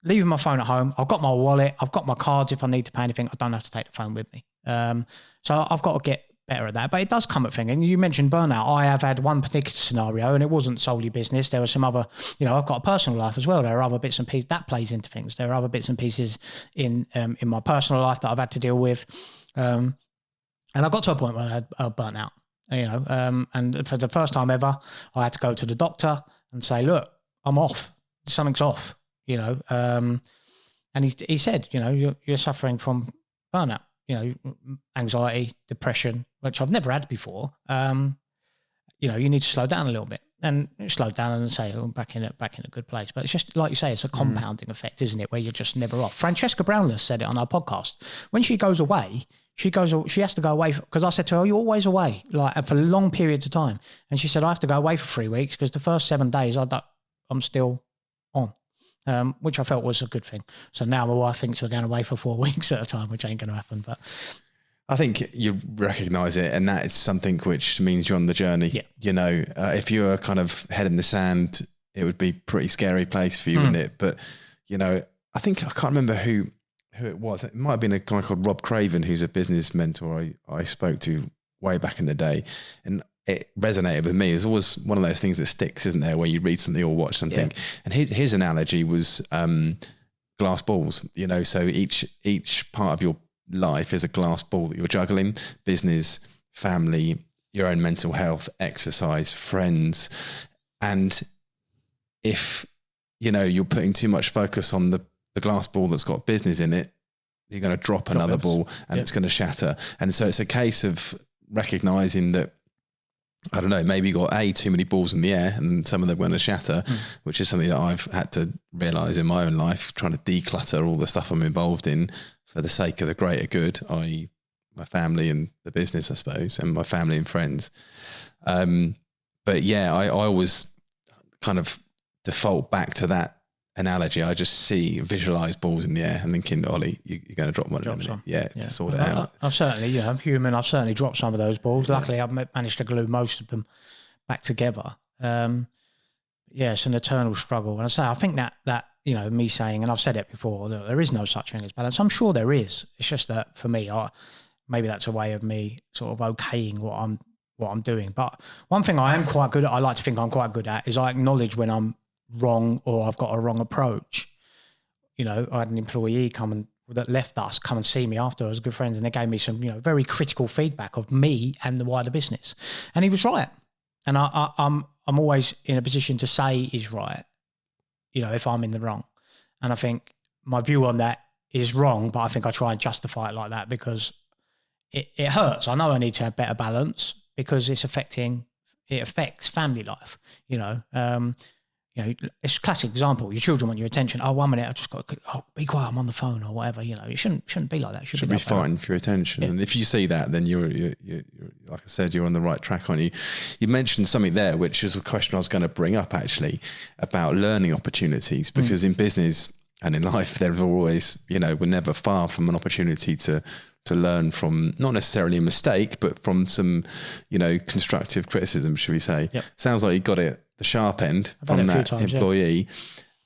Leaving my phone at home. I've got my wallet. I've got my cards. If I need to pay anything, I don't have to take the phone with me. So I've got to get better at that, but it does come at thing. And you mentioned burnout. I have had one particular scenario, and it wasn't solely business. There were some other, I've got a personal life as well. There are other bits and pieces that plays into things. There are other bits and pieces in my personal life that I've had to deal with. And I got to a point where I had burnt out, and for the first time ever, I had to go to the doctor and say, look, I'm off. Something's off, and he said, you're suffering from burnout. Anxiety, depression, which I've never had before. You need to slow down a little bit, and slow down and say, I'm back in a good place. But it's just like you say, it's a compounding effect, isn't it? Where you're just never off. Francesca Brownless said it on our podcast. When she goes away, She has to go away because I said to her, "You're always away, like for long periods of time." And she said, "I have to go away for 3 weeks because the first 7 days I'm still on," which I felt was a good thing. So now my wife thinks we're going away for 4 weeks at a time, which ain't going to happen. But I think you recognise it, and that is something which means you're on the journey. Yeah. You know, if you were kind of head in the sand, it would be a pretty scary place for you, wouldn't it? But you know, I can't remember who it was. It might have been a guy called Rob Craven, who's a business mentor I spoke to way back in the day. And it resonated with me. It's always one of those things that sticks, isn't there, where you read something or watch something. Yeah. And his analogy was glass balls, you know, so each part of your life is a glass ball that you're juggling: business, family, your own mental health, exercise, friends. And if, you know, you're putting too much focus on the glass ball that's got business in it, you're going to drop another ball and it's going to shatter. And so it's a case of recognizing that, I don't know, maybe you got too many balls in the air and some of them are going to shatter, which is something that I've had to realize in my own life, trying to declutter all the stuff I'm involved in for the sake of the greater good, i.e. my family and the business, I suppose, and my family and friends. But yeah, I always kind of default back to that analogy. I just visualize balls in the air and thinking, Ollie, you're going to drop one of them. Yeah, to sort it out. I've certainly, I'm human. I've certainly dropped some of those balls. Luckily, I've managed to glue most of them back together. It's an eternal struggle. And I think that, you know, me saying, and I've said it before, look, there is no such thing as balance. I'm sure there is. It's just that for me, maybe that's a way of me sort of okaying what I'm doing. But one thing I am quite good at, I like to think I'm quite good at, is I acknowledge when I'm wrong or I've got a wrong approach. You know, I had an employee that left us come and see me after. I was good friends, and they gave me some, you know, very critical feedback of me and the wider business. And he was right. And I'm always in a position to say he's right, you know, if I'm in the wrong. And I think my view on that is wrong, but I think I try and justify it like that because it hurts. I know I need to have better balance because it affects family life, you know. You know, it's a classic example. Your children want your attention. Oh, 1 minute, I just got to, be quiet, I'm on the phone or whatever. You know, it shouldn't be like that. It should be fighting for your attention. Yeah. And if you see that, then you're like I said, you're on the right track, aren't you? You mentioned something there, which is a question I was going to bring up actually, about learning opportunities, because in business and in life, there's always, you know, we're never far from an opportunity to learn from, not necessarily a mistake, but from some, you know, constructive criticism, should we say. Yep. Sounds like you got it the sharp end from that employee,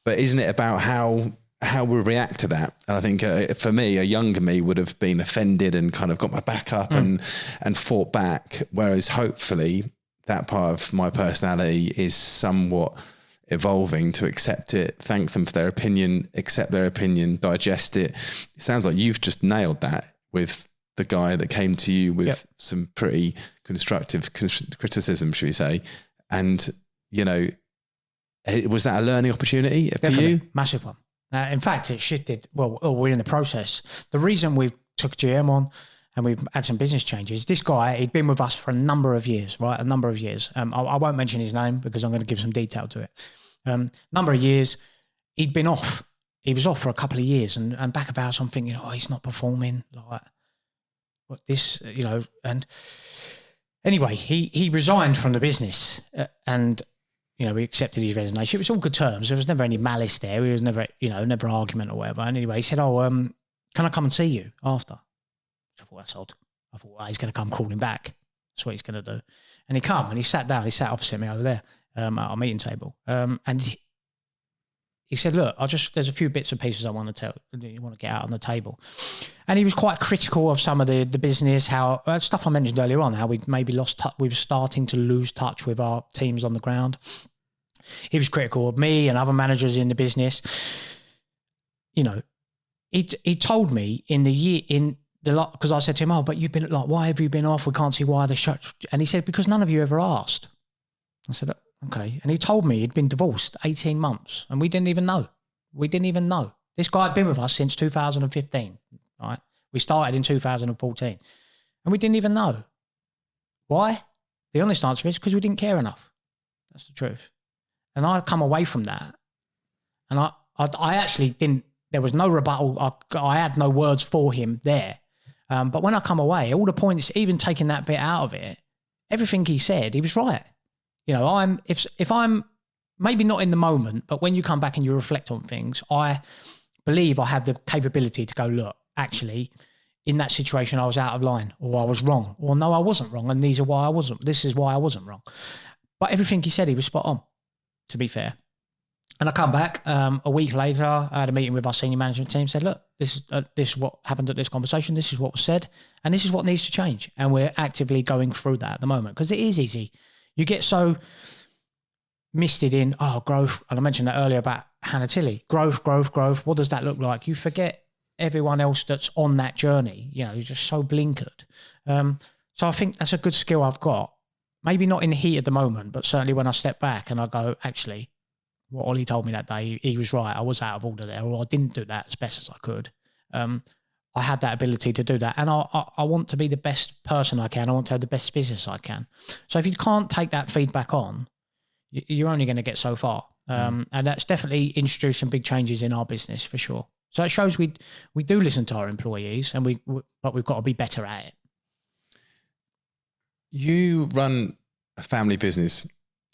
but isn't it about how we react to that? And I think for me, a younger me would have been offended and kind of got my back up and fought back, whereas hopefully that part of my personality is somewhat evolving to accept it, thank them for their opinion, accept their opinion, digest it. It sounds like you've just nailed that with the guy that came to you with some pretty constructive criticism, should we say. And, you know, was that a learning opportunity for you? Massive one. In fact, it shifted. Well, we're in the process. The reason we took GM on and we've had some business changes, this guy, he'd been with us for a number of years, right? A number of years. I won't mention his name because I'm going to give some detail to it. Number of years, he'd been off. He was off for a couple of years, and back of house, I'm thinking, oh, he's not performing. Like, what this, you know? And anyway, he resigned from the business, and you know, we accepted his resignation. It was all good terms. There was never any malice there. There was never, you know, never argument or whatever. And anyway, he said, "Oh, can I come and see you after?" I thought, that's odd. I thought, well, he's going to come calling back. That's what he's going to do. And he come and he sat down. He sat opposite me over there at our meeting table. And he said, "Look, there's a few bits and pieces I want to tell you want to get out on the table." And he was quite critical of some of the business, how stuff I mentioned earlier on, how we maybe lost touch. We were starting to lose touch with our teams on the ground. He was critical of me and other managers in the business. You know, he told me because I said to him, "Oh, but you've been like, why have you been off? We can't see why they shut." And he said, "Because none of you ever asked." I said, "Okay." And he told me he'd been divorced 18 months and we didn't even know. This guy had been with us since 2015, right? We started in 2014 and we didn't even know. Why? The honest answer is because we didn't care enough. That's the truth. And I come away from that and I actually didn't, there was no rebuttal. I had no words for him there. But when I come away, all the points, even taking that bit out of it, everything he said, he was right. You know, if I'm maybe not in the moment, but when you come back and you reflect on things, I believe I have the capability to go, look, actually, in that situation, I was out of line, or I was wrong, or no, I wasn't wrong, and this is why I wasn't wrong. But everything he said, he was spot on, to be fair. And I come back a week later, I had a meeting with our senior management team, said, look, this is what happened at this conversation, this is what was said, and this is what needs to change. And we're actively going through that at the moment, because it is easy. You get so misted in, growth, and I mentioned that earlier about Hannah Tilley, growth, what does that look like? You forget everyone else that's on that journey. You know, you're just so blinkered. So I think that's a good skill I've got. Maybe not in the heat at the moment, but certainly when I step back and I go, actually, what Ollie told me that day, he was right. I was out of order there, or I didn't do that as best as I could. I had that ability to do that. And I want to be the best person I can. I want to have the best business I can. So if you can't take that feedback on, you're only going to get so far. And that's definitely introduced some big changes in our business for sure. So it shows we do listen to our employees, and but we've got to be better at it. You run a family business,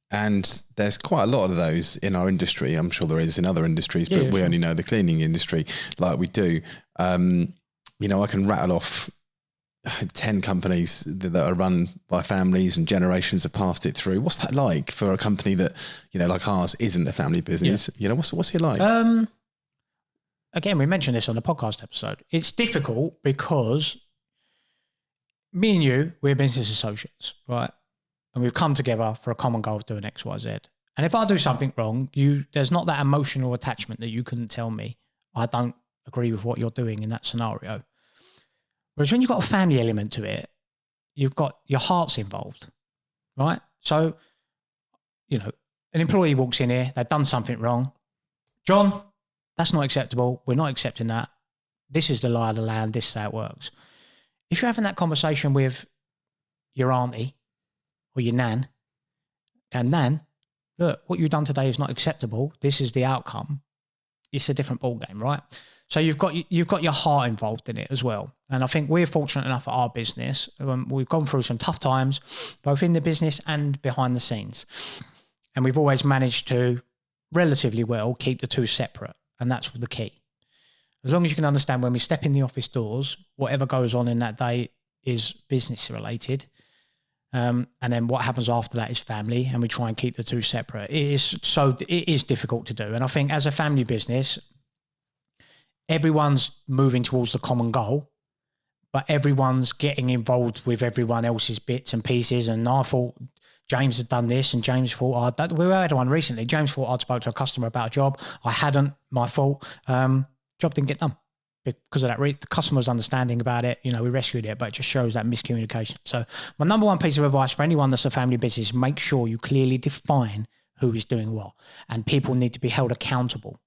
and there's quite a lot of those in our industry. I'm sure there is in other industries, but we only know the cleaning industry like we do. You know, I can rattle off 10 companies that are run by families and generations have passed it through. What's that like for a company that, you know, like ours isn't a family business? You know, what's it like? Again, we mentioned this on the podcast episode. It's difficult because me and you, we're business associates, right? And we've come together for a common goal of doing X, Y, Z. And if I do something wrong, there's not that emotional attachment that you couldn't tell me, I don't agree with what you're doing in that scenario. Whereas when you've got a family element to it, you've got your heart's involved, right? So, you know, an employee walks in here, they've done something wrong. John, that's not acceptable. We're not accepting that. This is the lie of the land. This is how it works. If you're having that conversation with your auntie or your nan, and Nan, look, what you've done today is not acceptable. This is the outcome. It's a different ballgame, right? So you've got your heart involved in it as well. And I think we're fortunate enough at our business. We've gone through some tough times, both in the business and behind the scenes. And we've always managed to relatively well keep the two separate. And that's the key. As long as you can understand when we step in the office doors, whatever goes on in that day is business related. And then what happens after that is family, and we try and keep the two separate. It is difficult to do. And I think as a family business, everyone's moving towards the common goal, but everyone's getting involved with everyone else's bits and pieces. And I thought James had done this, and James thought, we had one recently. James thought I'd spoke to a customer about a job. I hadn't, my fault. Job didn't get done because of that. The customer was understanding about it. You know, we rescued it, but it just shows that miscommunication. So my number one piece of advice for anyone that's a family business, make sure you clearly define who is doing what, and people need to be held accountable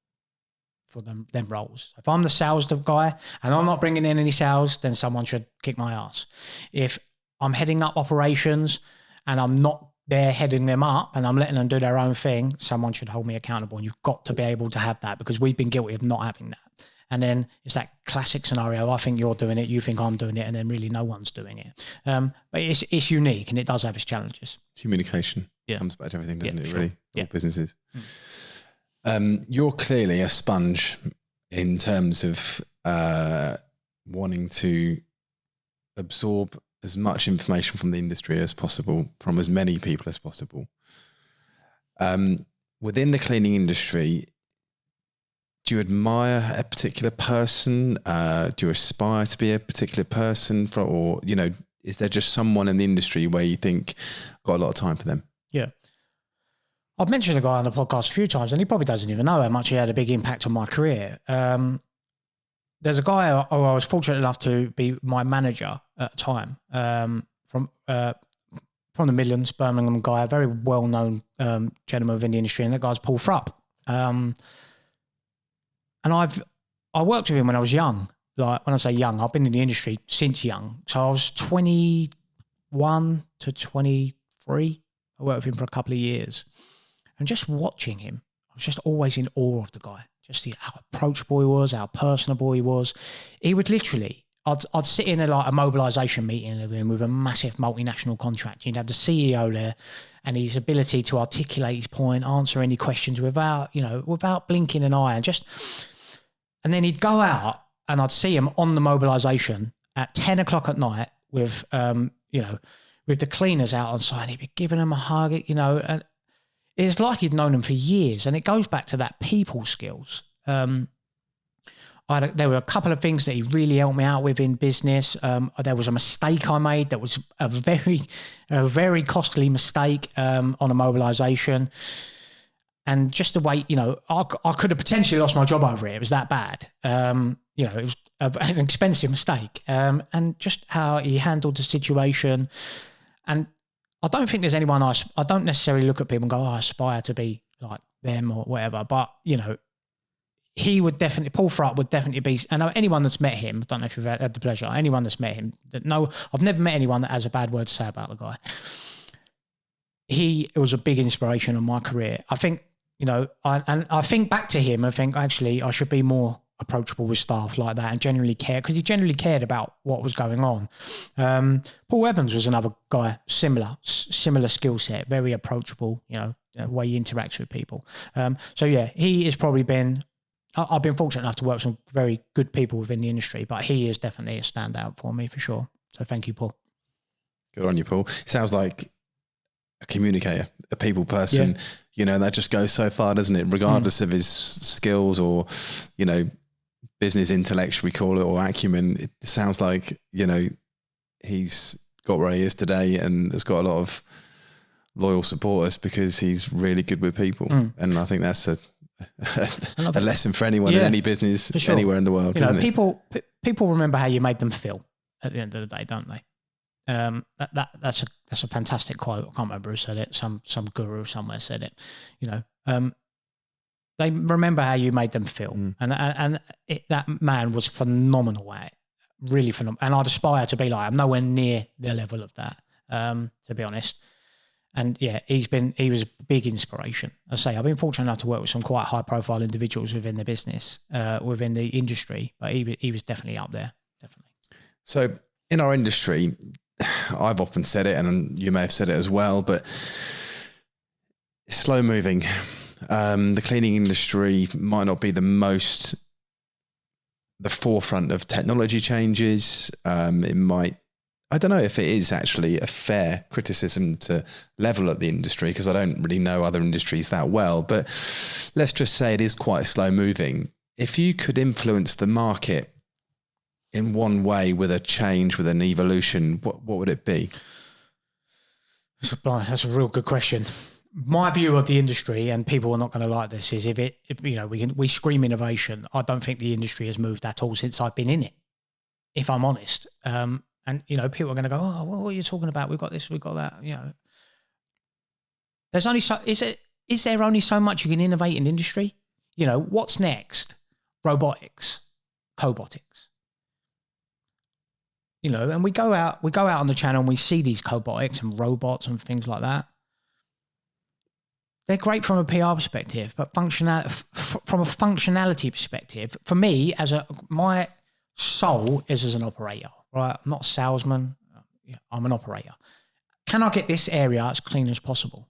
for them roles. If I'm the sales guy and I'm not bringing in any sales, then someone should kick my ass. If I'm heading up operations and I'm not there heading them up and I'm letting them do their own thing, someone should hold me accountable. And you've got to be able to have that, because we've been guilty of not having that. And then it's that classic scenario. I think you're doing it, you think I'm doing it, and then really no one's doing it. But it's unique, and it does have its challenges. Communication comes back to everything, doesn't it? Sure. Really, all businesses. You're clearly a sponge in terms of wanting to absorb as much information from the industry as possible, from as many people as possible. Within the cleaning industry, do you admire a particular person? Do you aspire to be a particular person? Or, you know, is there just someone in the industry where you think, got a lot of time for them? Yeah. I've mentioned a guy on the podcast a few times, and he probably doesn't even know how much he had a big impact on my career. There's a guy who I was fortunate enough to be my manager at the time, from the Midlands, Birmingham guy, a very well-known gentleman within the industry, and that guy's Paul Frupp. And I worked with him when I was young. Like, when I say young, I've been in the industry since young. So I was 21 to 23. I worked with him for a couple of years. And just watching him, I was just always in awe of the guy. Just how approachable he was, how personable he was. He would literally, I'd sit in a mobilisation meeting with a massive multinational contract. You'd have the CEO there, and his ability to articulate his point, answer any questions without blinking an eye, and then he'd go out, and I'd see him on the mobilisation at 10 o'clock at night with with the cleaners out on site. And he'd be giving them a hug, and it's like he'd known them for years. And it goes back to that people skills. There were a couple of things that he really helped me out with in business. There was a mistake I made that was a very costly mistake on a mobilisation. And just the way, I could have potentially lost my job over it. It was that bad. It was an expensive mistake. And just how he handled the situation. And I don't think there's anyone I don't necessarily look at people and go, I aspire to be like them or whatever. But, he would definitely, Paul Frutt would definitely be, and anyone that's met him, I don't know if you've had the pleasure, anyone that's met him, I've never met anyone that has a bad word to say about the guy. He was a big inspiration in my career. I think, I think back to him and think, actually, I should be more approachable with staff like that and genuinely care, because he genuinely cared about what was going on. Paul Evans was another guy, similar skill set, very approachable, the way he interacts with people. He has probably been, I've been fortunate enough to work with some very good people within the industry, but he is definitely a standout for me for sure. So thank you, Paul. Good on you, Paul. It sounds like a communicator, a people person, that just goes so far, doesn't it? Regardless of his skills or, business intellect, we call it, or acumen. It sounds like, he's got where he is today and has got a lot of loyal supporters because he's really good with people. And I think that's a lesson for anyone in any business, anywhere in the world. People remember how you made them feel at the end of the day, don't they? That's a fantastic quote. I can't remember who said it. Some guru somewhere said it. They remember how you made them feel, and that man was phenomenal at it, really phenomenal. And I'd aspire to be like, I'm nowhere near the level of that, to be honest. And he was a big inspiration. I say, I've been fortunate enough to work with some quite high profile individuals within the business, within the industry, but he was definitely up there, definitely. So in our industry, I've often said it, and you may have said it as well, but it's slow moving. The cleaning industry might not be the forefront of technology changes. I don't know if it is actually a fair criticism to level at the industry, because I don't really know other industries that well, but let's just say it is quite slow moving. If you could influence the market in one way with a change, with an evolution, what would it be? That's a real good question. My view of the industry, and people are not going to like this, is if we scream innovation, I don't think the industry has moved at all since I've been in it, if I'm honest. And, people are going to go, oh, what are you talking about? We've got this, we've got that, There's only is there only so much you can innovate in the industry? What's next? Robotics, cobotics. And we go out on the channel and we see these cobotics and robots and things like that. They're great from a PR perspective, but from a functionality perspective, for me, my soul is as an operator. Right, I'm not a salesman. I'm an operator. Can I get this area as clean as possible?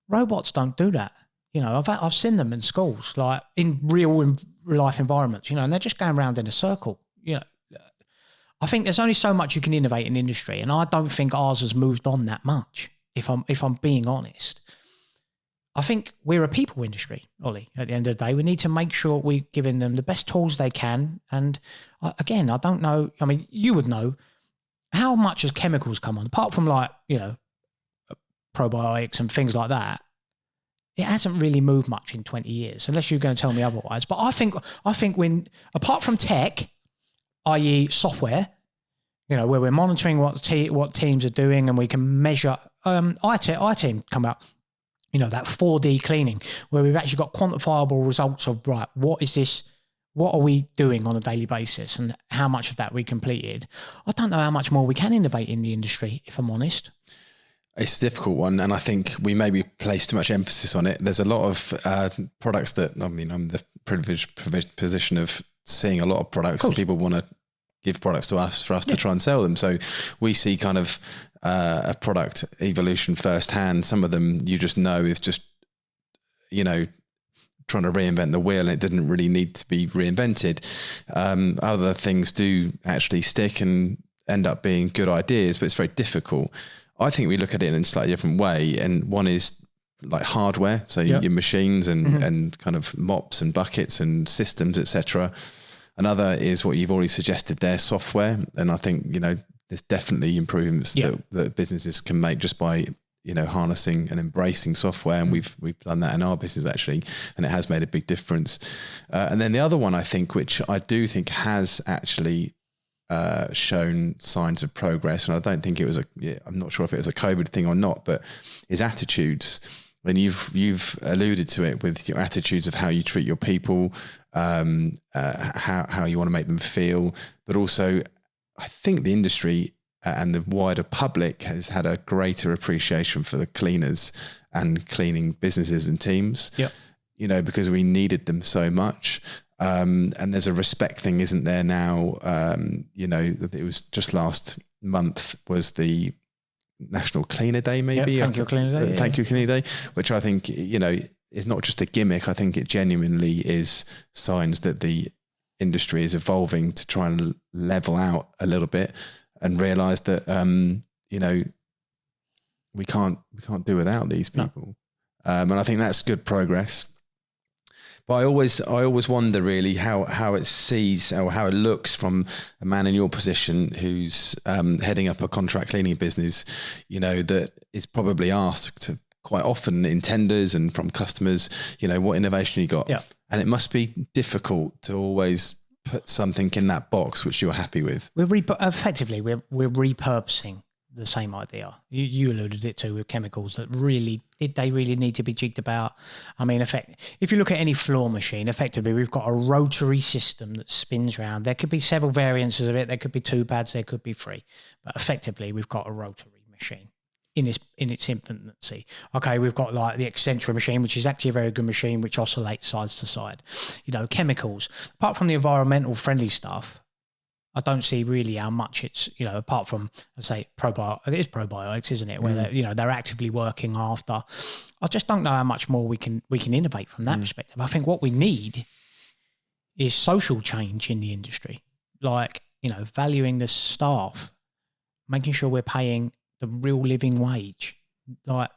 Robots don't do that. I've seen them in schools, like in real life environments. And they're just going around in a circle. I think there's only so much you can innovate in the industry, and I don't think ours has moved on that much. If I'm being honest, I think we're a people industry, Ollie. At the end of the day, we need to make sure we're giving them the best tools they can. And again, I don't know. I mean, you would know how much has chemicals come on, apart from probiotics and things like that. It hasn't really moved much in 20 years, unless you're going to tell me otherwise. But I think when, apart from tech, i.e. software, where we're monitoring what teams are doing and we can measure, iTeam come out, that 4D cleaning, where we've actually got quantifiable results of, right, what are we doing on a daily basis and how much of that we completed. I don't know how much more we can innovate in the industry, if I'm honest. It's a difficult one, and I think we maybe place too much emphasis on it. There's a lot of products that, I'm the privileged position of seeing a lot of products that people want to, give products to us for us to try and sell them. So we see kind of a product evolution firsthand. Some of them you just know is just, you know, trying to reinvent the wheel, and it didn't really need to be reinvented. Other things do actually stick and end up being good ideas, but it's very difficult. I think we look at it in a slightly different way. And one is like hardware. So your machines and kind of mops and buckets and systems, etc. Another is what you've already suggested there, software. And I think, you know, there's definitely improvements that businesses can make just by, you know, harnessing and embracing software. And we've done that in our business actually, and it has made a big difference. And then the other one I think, which I do think has actually shown signs of progress, and I don't think it was I'm not sure if it was a COVID thing or not, but is attitudes. And you've alluded to it with your attitudes of how you treat your people, how you want to make them feel, but also I think the industry and the wider public has had a greater appreciation for the cleaners and cleaning businesses and teams. Yeah, you know, because we needed them so much. And there's a respect thing, isn't there now? You know, it was just last month was the National Cleaner Day, maybe. Thankyou Cleaner Day. Thankyou Cleaner Day, which I think, you know, is not just a gimmick. I think it genuinely is signs that the industry is evolving to try and level out a little bit and realize that, you know, we can't do without these people. No. And I think that's good progress. But I always wonder really how it sees or how it looks from a man in your position who's heading up a contract cleaning business, you know, that is probably asked quite often in tenders and from customers, you know, what innovation you got. Yeah. And it must be difficult to always put something in that box which you're happy with. Effectively, we're repurposing the same idea. You alluded it to with chemicals that did they really need to be jigged about? I mean, if you look at any floor machine, effectively we've got a rotary system that spins around. There could be several variances of it. There could be 2 pads, there could be 3, but effectively we've got a rotary machine in its infancy. Okay, we've got like the Accenture machine, which is actually a very good machine, which oscillates sides to side. You know, chemicals, apart from the environmental friendly stuff, I don't see really how much it's, you know, apart from, I say, it is probiotics, isn't it? Where they're actively working after. I just don't know how much more we can innovate from that perspective. I think what we need is social change in the industry, like, you know, valuing the staff, making sure we're paying the real living wage. Like,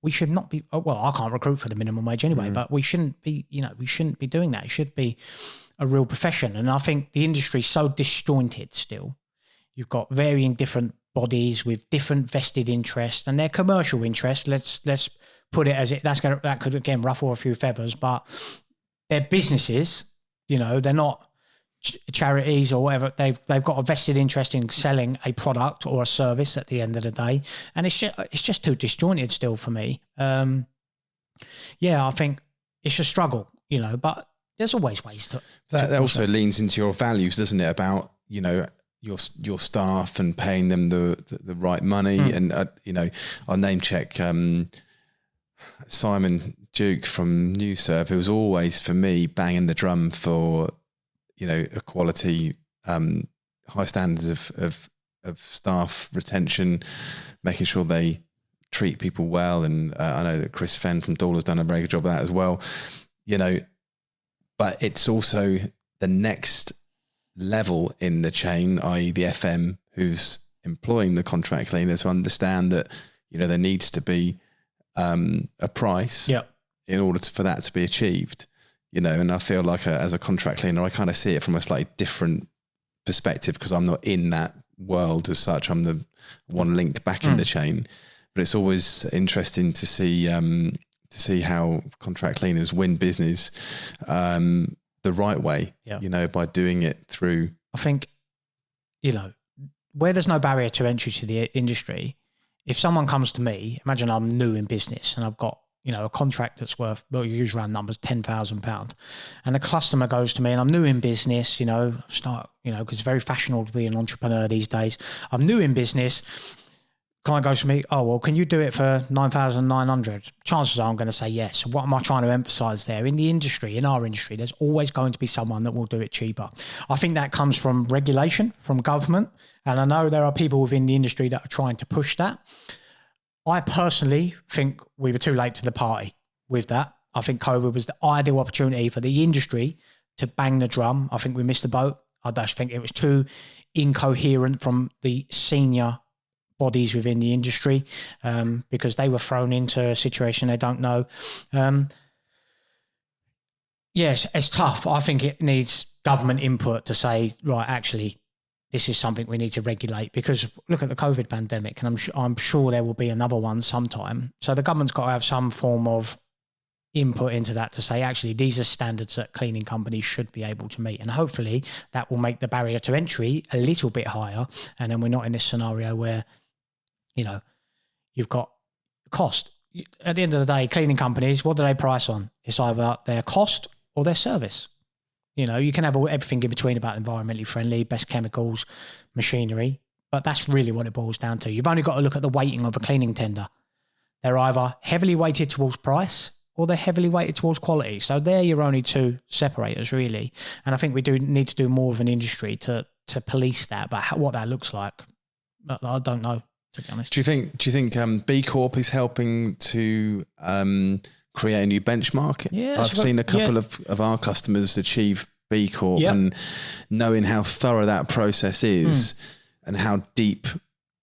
we should not be. Well, I can't recruit for the minimum wage anyway, but we shouldn't be. You know, we shouldn't be doing that. It should be a real profession. And I think the industry is so disjointed still. You've got varying different bodies with different vested interests, and their commercial interests. Let's put it as it. That could again ruffle a few feathers, but they're businesses. You know, they're not charities or whatever. They've got a vested interest in selling a product or a service at the end of the day, and it's just too disjointed still for me. Yeah, I think it's a struggle. You know, but there's always ways to. That also leans into your values, doesn't it? About, you know, your staff and paying them the right money. And you know, I'll name check Simon Duke from NewServe, who was always for me banging the drum for, you know, equality, high standards of staff retention, making sure they treat people well. And I know that Chris Fenn from Doyle has done a very good job of that as well. You know. But it's also the next level in the chain, i.e. the FM, who's employing the contract cleaner, to understand that, you know, there needs to be a price in order for that to be achieved. You know, and I feel like as a contract cleaner, I kind of see it from a slightly different perspective because I'm not in that world as such. I'm the one link back in the chain. But it's always interesting to see how contract cleaners win business the right way, you know, by doing it through. I think, you know, where there's no barrier to entry to the industry, if someone comes to me, imagine I'm new in business and I've got, you know, a contract that's worth, well, you use round numbers, £10,000. And the customer goes to me and I'm new in business, you know, because it's very fashionable to be an entrepreneur these days. I'm new in business. client goes to me, oh, well, can you do it for 9,900? Chances are I'm going to say yes. What am I trying to emphasize there? In the industry, in our industry, there's always going to be someone that will do it cheaper. I think that comes from regulation, from government. And I know there are people within the industry that are trying to push that. I personally think we were too late to the party with that. I think COVID was the ideal opportunity for the industry to bang the drum. I think we missed the boat. I just think it was too incoherent from the senior bodies within the industry, because they were thrown into a situation they don't know. Yes, it's tough. I think it needs government input to say, right, actually, this is something we need to regulate, because look at the COVID pandemic, and I'm sure there will be another one sometime. So the government's got to have some form of input into that to say, actually, these are standards that cleaning companies should be able to meet. And hopefully that will make the barrier to entry a little bit higher. And then we're not in this scenario where, you've got cost. At the end of the day, cleaning companies, what do they price on? It's either their cost or their service. You can have everything in between about environmentally friendly, best chemicals, machinery, but that's really what it boils down to. You've only got to look at the weighting of a cleaning tender. They're either heavily weighted towards price or they're heavily weighted towards quality. So they're your only two separators, really. And I think we do need to do more of an industry to police that, but what that looks like, I don't know, to be honest. Do you think B Corp is helping to create a new benchmark? Yeah, I've seen a couple of our customers achieve B Corp, and knowing how thorough that process is and how deep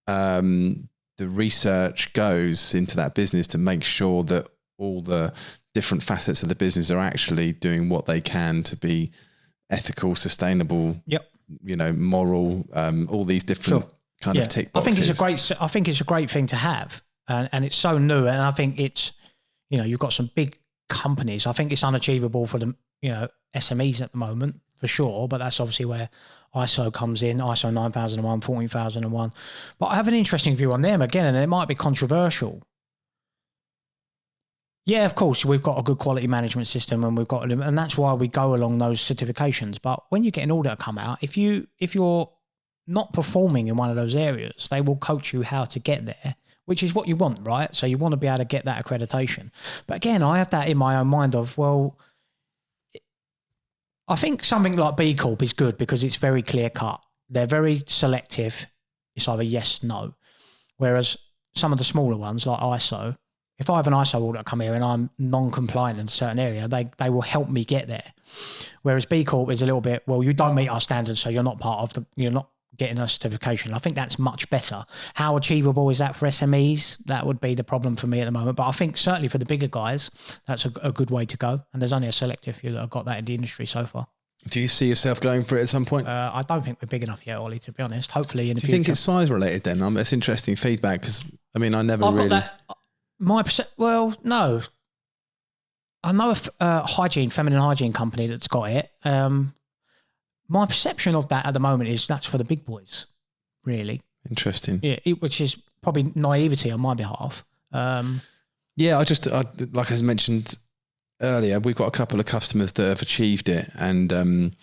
the research goes into that business to make sure that all the different facets of the business are actually doing what they can to be ethical, sustainable, moral, all these different kind of tick boxes. I think it's a great thing to have, and it's so new. And I think it's, you've got some big companies. I think it's unachievable for the, SMEs at the moment for sure, but that's obviously where ISO comes in, ISO 9001, 14001. But I have an interesting view on them again, and it might be controversial. Yeah, of course, we've got a good quality management system, and that's why we go along those certifications. But when you get an audit come out, if you're not performing in one of those areas, they will coach you how to get there, which is what you want, right? So you want to be able to get that accreditation. But again, I have that in my own mind of, well, I think something like B Corp is good because it's very clear cut. They're very selective. It's either yes, no. Whereas some of the smaller ones like ISO, if I have an ISO audit come here and I'm non-compliant in a certain area, they will help me get there. Whereas B Corp is a little bit, well, you don't meet our standards, so you're not you're not getting a certification. I think that's much better. How achievable is that for SMEs? That would be the problem for me at the moment. But I think certainly for the bigger guys, that's a good way to go. And there's only a selective few that have got that in the industry so far. Do you see yourself going for it at some point? I don't think we're big enough yet, Ollie, to be honest. Hopefully in the future. Do you think it's size related then? That's interesting feedback because, I mean, I never I've really... got that. Well, no. I know a feminine hygiene company that's got it. My perception of that at the moment is that's for the big boys, really. Interesting. Yeah, which is probably naivety on my behalf. Yeah, I like I mentioned earlier, we've got a couple of customers that have achieved it, and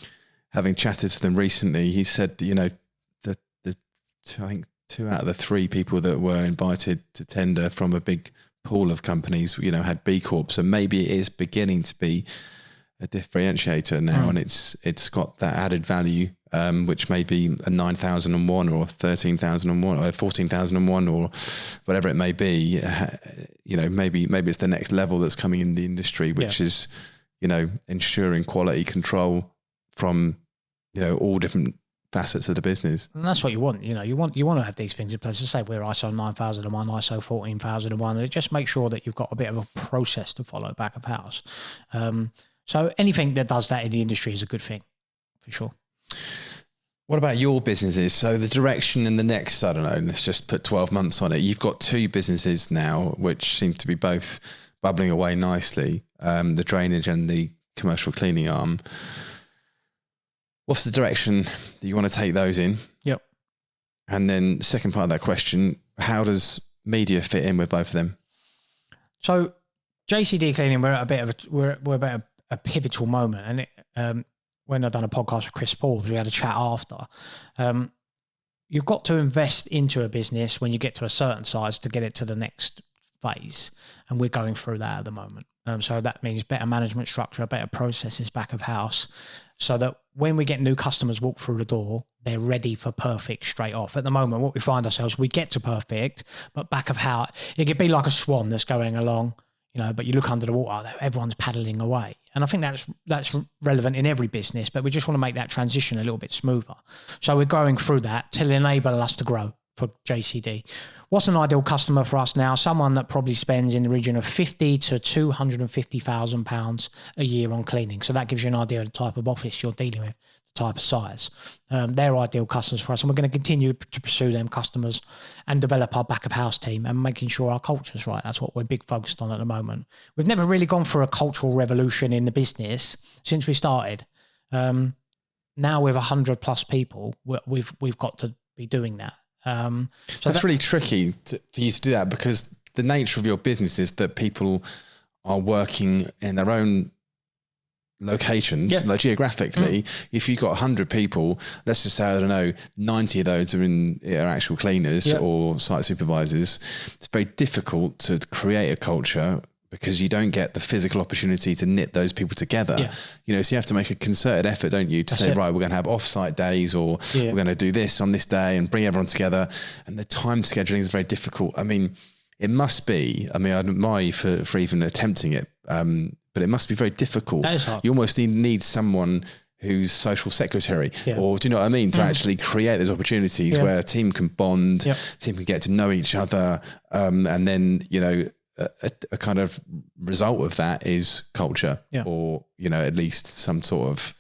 having chatted to them recently, he said, I think 2 out of the 3 people that were invited to tender from a big pool of companies, had B Corp. So maybe it is beginning to be a differentiator now, and it's got that added value, which may be a 9,001 or 13,001 or 14,001 or whatever it may be. Maybe it's the next level that's coming in the industry, which is, ensuring quality control from, all different facets of the business. And that's what you want. You want to have these things in place. To say we're ISO 9001, ISO 14001, and it just makes sure that you've got a bit of a process to follow back of house. So anything that does that in the industry is a good thing, for sure. What about your businesses? So the direction in the next, I don't know, let's just put 12 months on it. You've got 2 businesses now, which seem to be both bubbling away nicely, the drainage and the commercial cleaning arm. What's the direction that you want to take those in? Yep. And then second part of that question, how does media fit in with both of them? So JCD cleaning, we're at a pivotal moment, and when I've done a podcast with Chris Forbes, we had a chat after. you've got to invest into a business when you get to a certain size to get it to the next phase. And we're going through that at the moment. So that means better management structure, better processes back of house, so that when we get new customers walk through the door, they're ready for perfect straight off. At the moment, what we find ourselves, we get to perfect, but back of house, it could be like a swan that's going along, but you look under the water, everyone's paddling away. And I think that's relevant in every business, but we just want to make that transition a little bit smoother. So we're going through that to enable us to grow for JCD. What's an ideal customer for us now? Someone that probably spends in the region of £50,000 to £250,000 a year on cleaning. So that gives you an idea of the type of office you're dealing with, the type of size. They're ideal customers for us, and we're going to continue to pursue them customers and develop our back of house team and making sure our culture's right. That's what we're big focused on at the moment. We've never really gone for a cultural revolution in the business since we started. Now with 100 plus people, we've got to be doing that. So that's really tricky for you to do that, because the nature of your business is that people are working in their own locations, like geographically. If you've got 100 people, let's just say, I don't know, 90 of those are actual cleaners or site supervisors. It's very difficult to create a culture because you don't get the physical opportunity to knit those people together. So you have to make a concerted effort, don't you, to say, right, we're going to have off-site days, or we're going to do this on this day and bring everyone together. And the time scheduling is very difficult. I mean, it must be, I admire you for even attempting it, but it must be very difficult. That is hard. You almost need someone who's social secretary, or do you know what I mean? To actually create those opportunities where a team can bond, a team can get to know each other. And then, a kind of result of that is culture, or at least some sort of.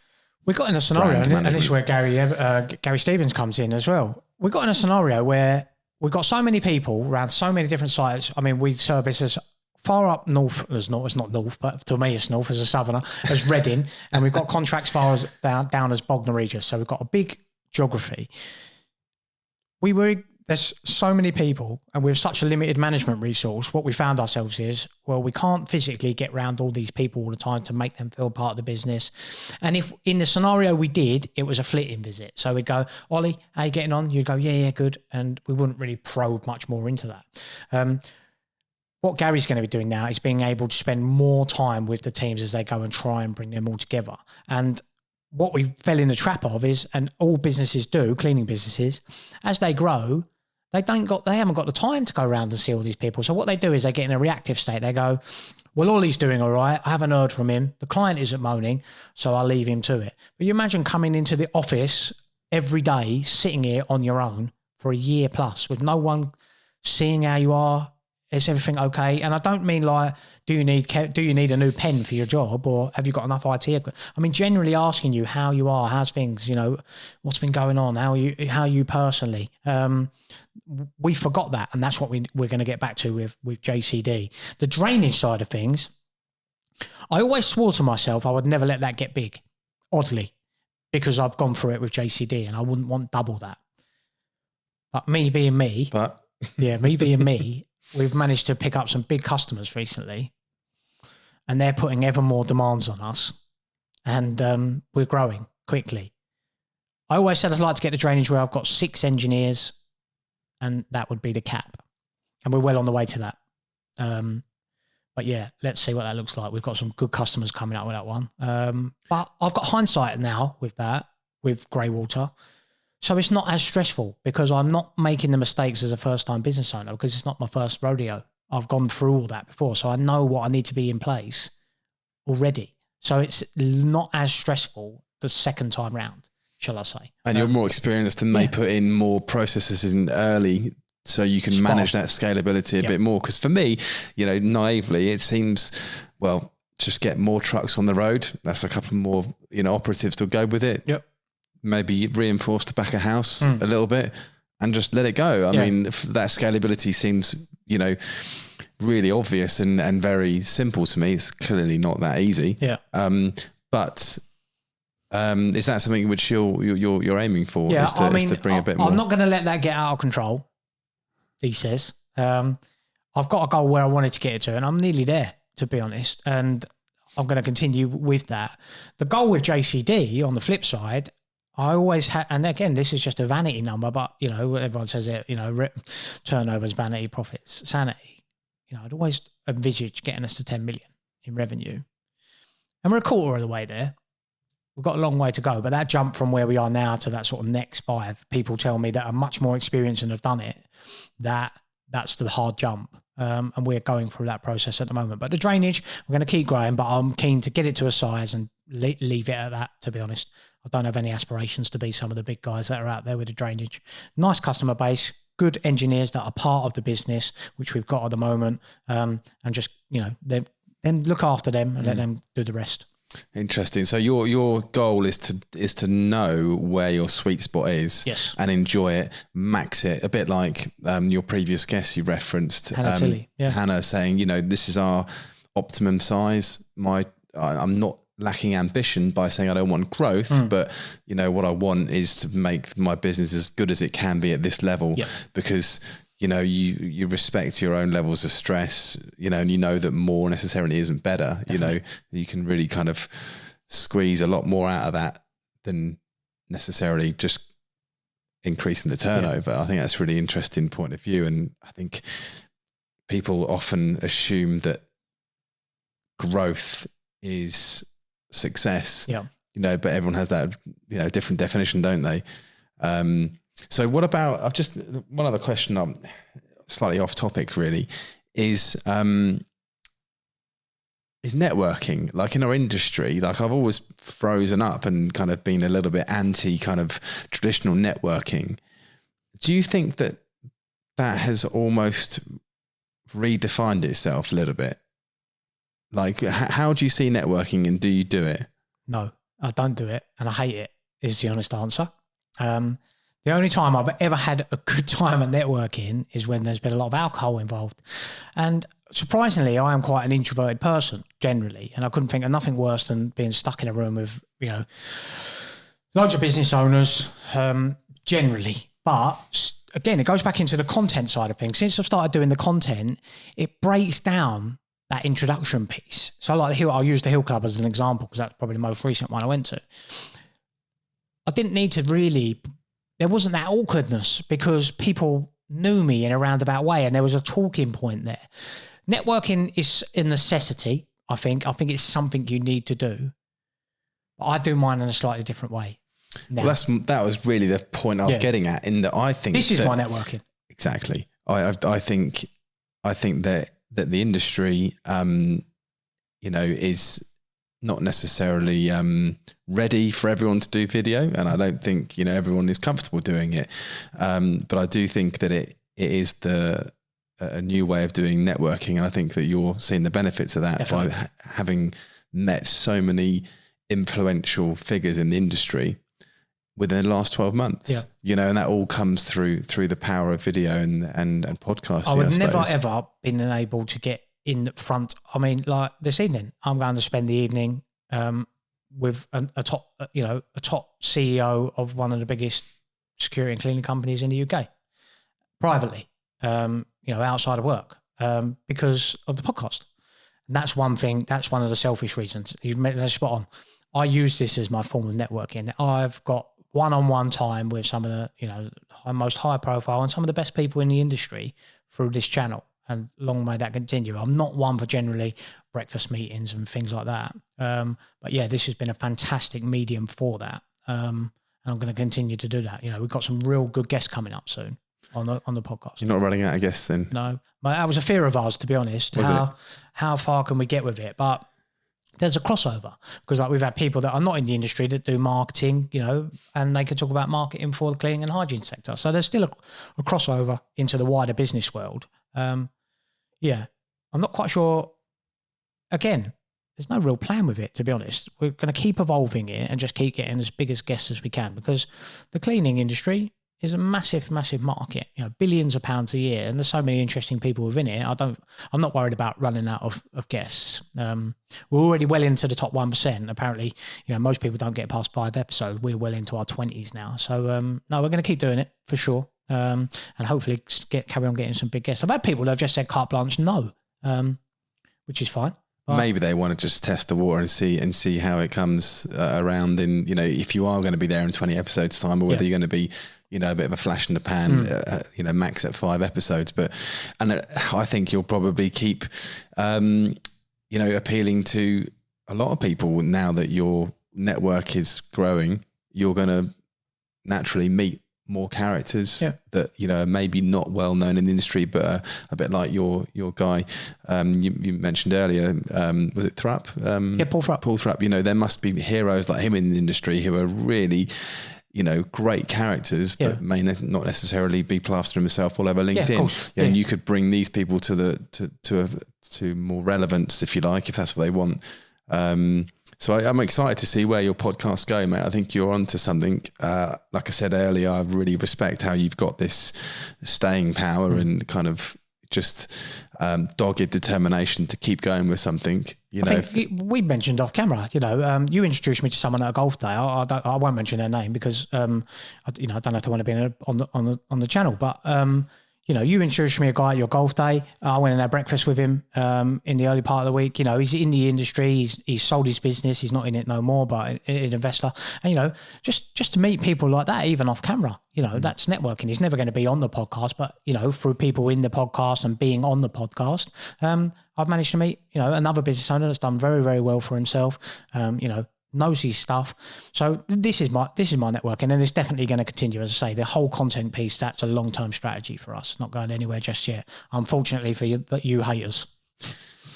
We got in a scenario, and this is where Gary Stevens comes in as well. We got in a scenario where we've got so many people around so many different sites. I mean, we service as far up north as it's not north, but to me it's north as a southerner, as Reading, and we've got contracts far as down as Bognor Regis. So we've got a big geography. There's so many people, and with such a limited management resource, what we found ourselves is, we can't physically get around all these people all the time to make them feel part of the business. And if in the scenario we did, it was a flitting visit. So we'd go, Ollie, how you getting on? You'd go, yeah, good. And we wouldn't really probe much more into that. What Gary's going to be doing now is being able to spend more time with the teams as they go and try and bring them all together. And what we fell in the trap of is, and all businesses do, cleaning businesses, as they grow, they haven't got the time to go around and see all these people. So what they do is they get in a reactive state. They go, well, Ollie's doing all right. I haven't heard from him. The client isn't moaning, so I'll leave him to it. But you imagine coming into the office every day, sitting here on your own for a year plus with no one seeing how you are. Is everything okay? And I don't mean like, do you need a new pen for your job, or have you got enough IT equipment? I mean, generally asking you how you are, how's things, what's been going on, how are you personally. We forgot that, and that's what we're going to get back to with JCD. The drainage side of things, I always swore to myself I would never let that get big, oddly, because I've gone through it with JCD and I wouldn't want double that. But me being me, we've managed to pick up some big customers recently, and they're putting ever more demands on us, and we're growing quickly. I always said I'd like to get the drainage where I've got 6 engineers, and that would be the cap. And we're well on the way to that. But yeah, let's see what that looks like. We've got some good customers coming up with that one. But I've got hindsight now with that, with Greywater. So it's not as stressful because I'm not making the mistakes as a first-time business owner, because it's not my first rodeo. I've gone through all that before, so I know what I need to be in place already. So it's not as stressful the second time round, shall I say. And you're more experienced and may put in more processes in early so you can manage that scalability a bit more. Because for me, naively, it seems, just get more trucks on the road. That's a couple more, operatives to go with it. Yep. Maybe reinforce the back of house a little bit and just let it go. I mean, that scalability seems, really obvious and very simple to me. It's clearly not that easy. Yeah. But is that something which you're aiming for? Yeah, is to bring a bit more? I'm not going to let that get out of control, he says. I've got a goal where I wanted to get it to, and I'm nearly there, to be honest. And I'm going to continue with that. The goal with JCD, on the flip side, I always had, and again, this is just a vanity number, but you know, everyone says it, you know, turnovers, vanity, profits, sanity. You know, I'd always envisaged getting us to 10 million in revenue. And we're a quarter of the way there. We've got a long way to go, but that jump from where we are now to that sort of next 5, people tell me that are much more experienced and have done it, that's the hard jump. And we're going through that process at the moment. But the drainage, we're going to keep growing, but I'm keen to get it to a size and leave it at that, to be honest. I don't have any aspirations to be some of the big guys that are out there with the drainage. Nice customer base, good engineers that are part of the business, which we've got at the moment, and just, you know, then look after them and let them do the rest. Interesting. So your goal is to know where your sweet spot is, yes, and enjoy it, max it. A bit like your previous guest you referenced, Hannah, saying, you know, this is our optimum size. I'm not lacking ambition by saying I don't want growth, but you know what I want is to make my business as good as it can be at this level, because you know you respect your own levels of stress, you know, and you know that more necessarily isn't better. Definitely. You know, you can really kind of squeeze a lot more out of that than necessarily just increasing the turnover. I think that's a really interesting point of view, and I think people often assume that growth is success, you know, but everyone has that, you know, different definition, don't they? So what about, I've just, one other question, I'm slightly off topic really, is networking, like in our industry. Like I've always frozen up and kind of been a little bit anti kind of traditional networking. Do you think that has almost redefined itself a little bit? Like, how do you see networking, and do you do it? No, I don't do it, and I hate it, is the honest answer. The only time I've ever had a good time at networking is when there's been a lot of alcohol involved. And surprisingly, I am quite an introverted person generally, and I couldn't think of nothing worse than being stuck in a room with, you know, loads of business owners, generally. But again, it goes back into the content side of things. Since I've started doing the content, it breaks down that introduction piece. So like I'll use the Hill Club as an example, because that's probably the most recent one I went to. I didn't need to really, there wasn't that awkwardness because people knew me in a roundabout way and there was a talking point there. Networking is a necessity, I think. I think it's something you need to do. But I do mine in a slightly different way now. Well, that was really the point I was getting at, in that I think this is my networking. Exactly. I think that the industry, you know, is not necessarily ready for everyone to do video, and I don't think, you know, everyone is comfortable doing it. But I do think that it is a new way of doing networking, and I think that you're seeing the benefits of that. Definitely. By having met so many influential figures in the industry within the last 12 months, you know, and that all comes through the power of video and podcasting. I would never ever been able to get in front. I mean, like this evening, I'm going to spend the evening with a top CEO of one of the biggest security and cleaning companies in the UK, privately, you know, outside of work, because of the podcast. And that's one thing. That's one of the selfish reasons. You've made that spot on. I use this as my form of networking. I've got one-on-one time with some of the, you know, most high profile and some of the best people in the industry through this channel, and long may that continue. I'm not one for generally breakfast meetings and things like that. But yeah, this has been a fantastic medium for that. And I'm going to continue to do that. You know, we've got some real good guests coming up soon on the podcast. You're not running out of guests then? No, but that was a fear of ours, to be honest. How far can we get with it? But there's a crossover, because like we've had people that are not in the industry that do marketing, you know, and they can talk about marketing for the cleaning and hygiene sector. So there's still a crossover into the wider business world. Yeah, I'm not quite sure. Again, there's no real plan with it, to be honest. We're going to keep evolving it and just keep getting as big as guests as we can, because the cleaning industry is a massive, massive market, you know, billions of pounds a year, and there's so many interesting people within it. I'm not worried about running out of guests. We're already well into the top 1%. Apparently, you know, most people don't get past 5 episodes. We're well into our 20s now. So, no, we're going to keep doing it for sure. And hopefully carry on getting some big guests. I've had people that have just said carte blanche no, which is fine. Maybe they want to just test the water and see how it comes around. And, you know, if you are going to be there in 20 episodes time, or whether you're going to be, you know, a bit of a flash in the pan, you know, max at 5 episodes. I think you'll probably keep, you know, appealing to a lot of people now that your network is growing. You're going to naturally meet more characters that, you know, maybe not well known in the industry, but a bit like your guy you mentioned earlier, was it Thrupp? Paul Thrupp. You know, there must be heroes like him in the industry who are really, you know, great characters, but may not necessarily be plastering himself all over LinkedIn. Of course. And you could bring these people to more relevance, if you like, if that's what they want. So I'm excited to see where your podcasts go, mate. I think you're onto something. Like I said earlier, I really respect how you've got this staying power and kind of just dogged determination to keep going with something. You know, we mentioned off camera. You know, you introduced me to someone at a golf day. I won't mention their name because I don't know if they want to be on the channel, but. You know, you introduced me a guy at your golf day. I went and had breakfast with him in the early part of the week. You know, he's in the industry. He's sold his business. He's not in it no more, but an investor. And, you know, just to meet people like that, even off camera, you know, that's networking. He's never going to be on the podcast, but, you know, through people in the podcast and being on the podcast, I've managed to meet, you know, another business owner that's done very, very well for himself, you know, knows his stuff. So this is my networking, and it's definitely going to continue. As I say, the whole content piece, that's a long-term strategy for us, not going anywhere just yet, unfortunately for you haters.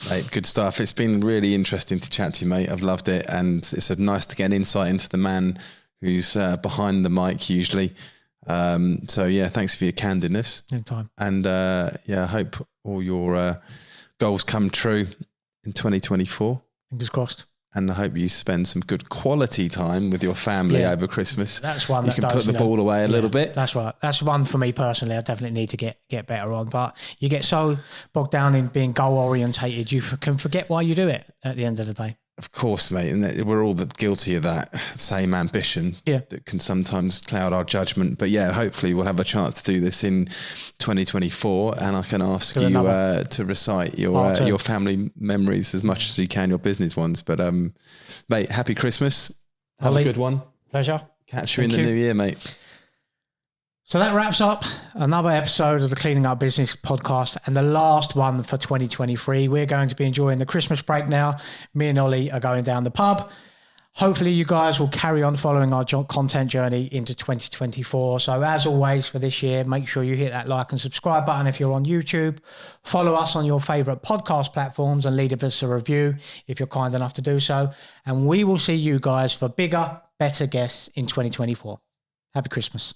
Mate, good stuff. It's been really interesting to chat to you, mate. I've loved it, and it's nice to get an insight into the man who's behind the mic usually. So yeah, thanks for your candidness. Anytime. And I hope all your goals come true in 2024. Fingers crossed. And I hope you spend some good quality time with your family over Christmas. That's one you can put the ball away a little bit. That's right. That's one for me personally. I definitely need to get better on. But you get so bogged down in being goal orientated, you can forget why you do it at the end of the day. Of course, mate. And we're all guilty of that same ambition that can sometimes cloud our judgment. But yeah, hopefully we'll have a chance to do this in 2024. And I can ask you to recite your family memories as much as you can, your business ones. But mate, happy Christmas. Have a good one. Pleasure. Catch you in the new year, mate. So that wraps up another episode of the Cleaning Up Business podcast, and the last one for 2023. We're going to be enjoying the Christmas break now. Me and Ollie are going down the pub. Hopefully you guys will carry on following our content journey into 2024. So as always for this year, make sure you hit that like and subscribe button if you're on YouTube. Follow us on your favorite podcast platforms and leave us a review if you're kind enough to do so. And we will see you guys for bigger, better guests in 2024. Happy Christmas.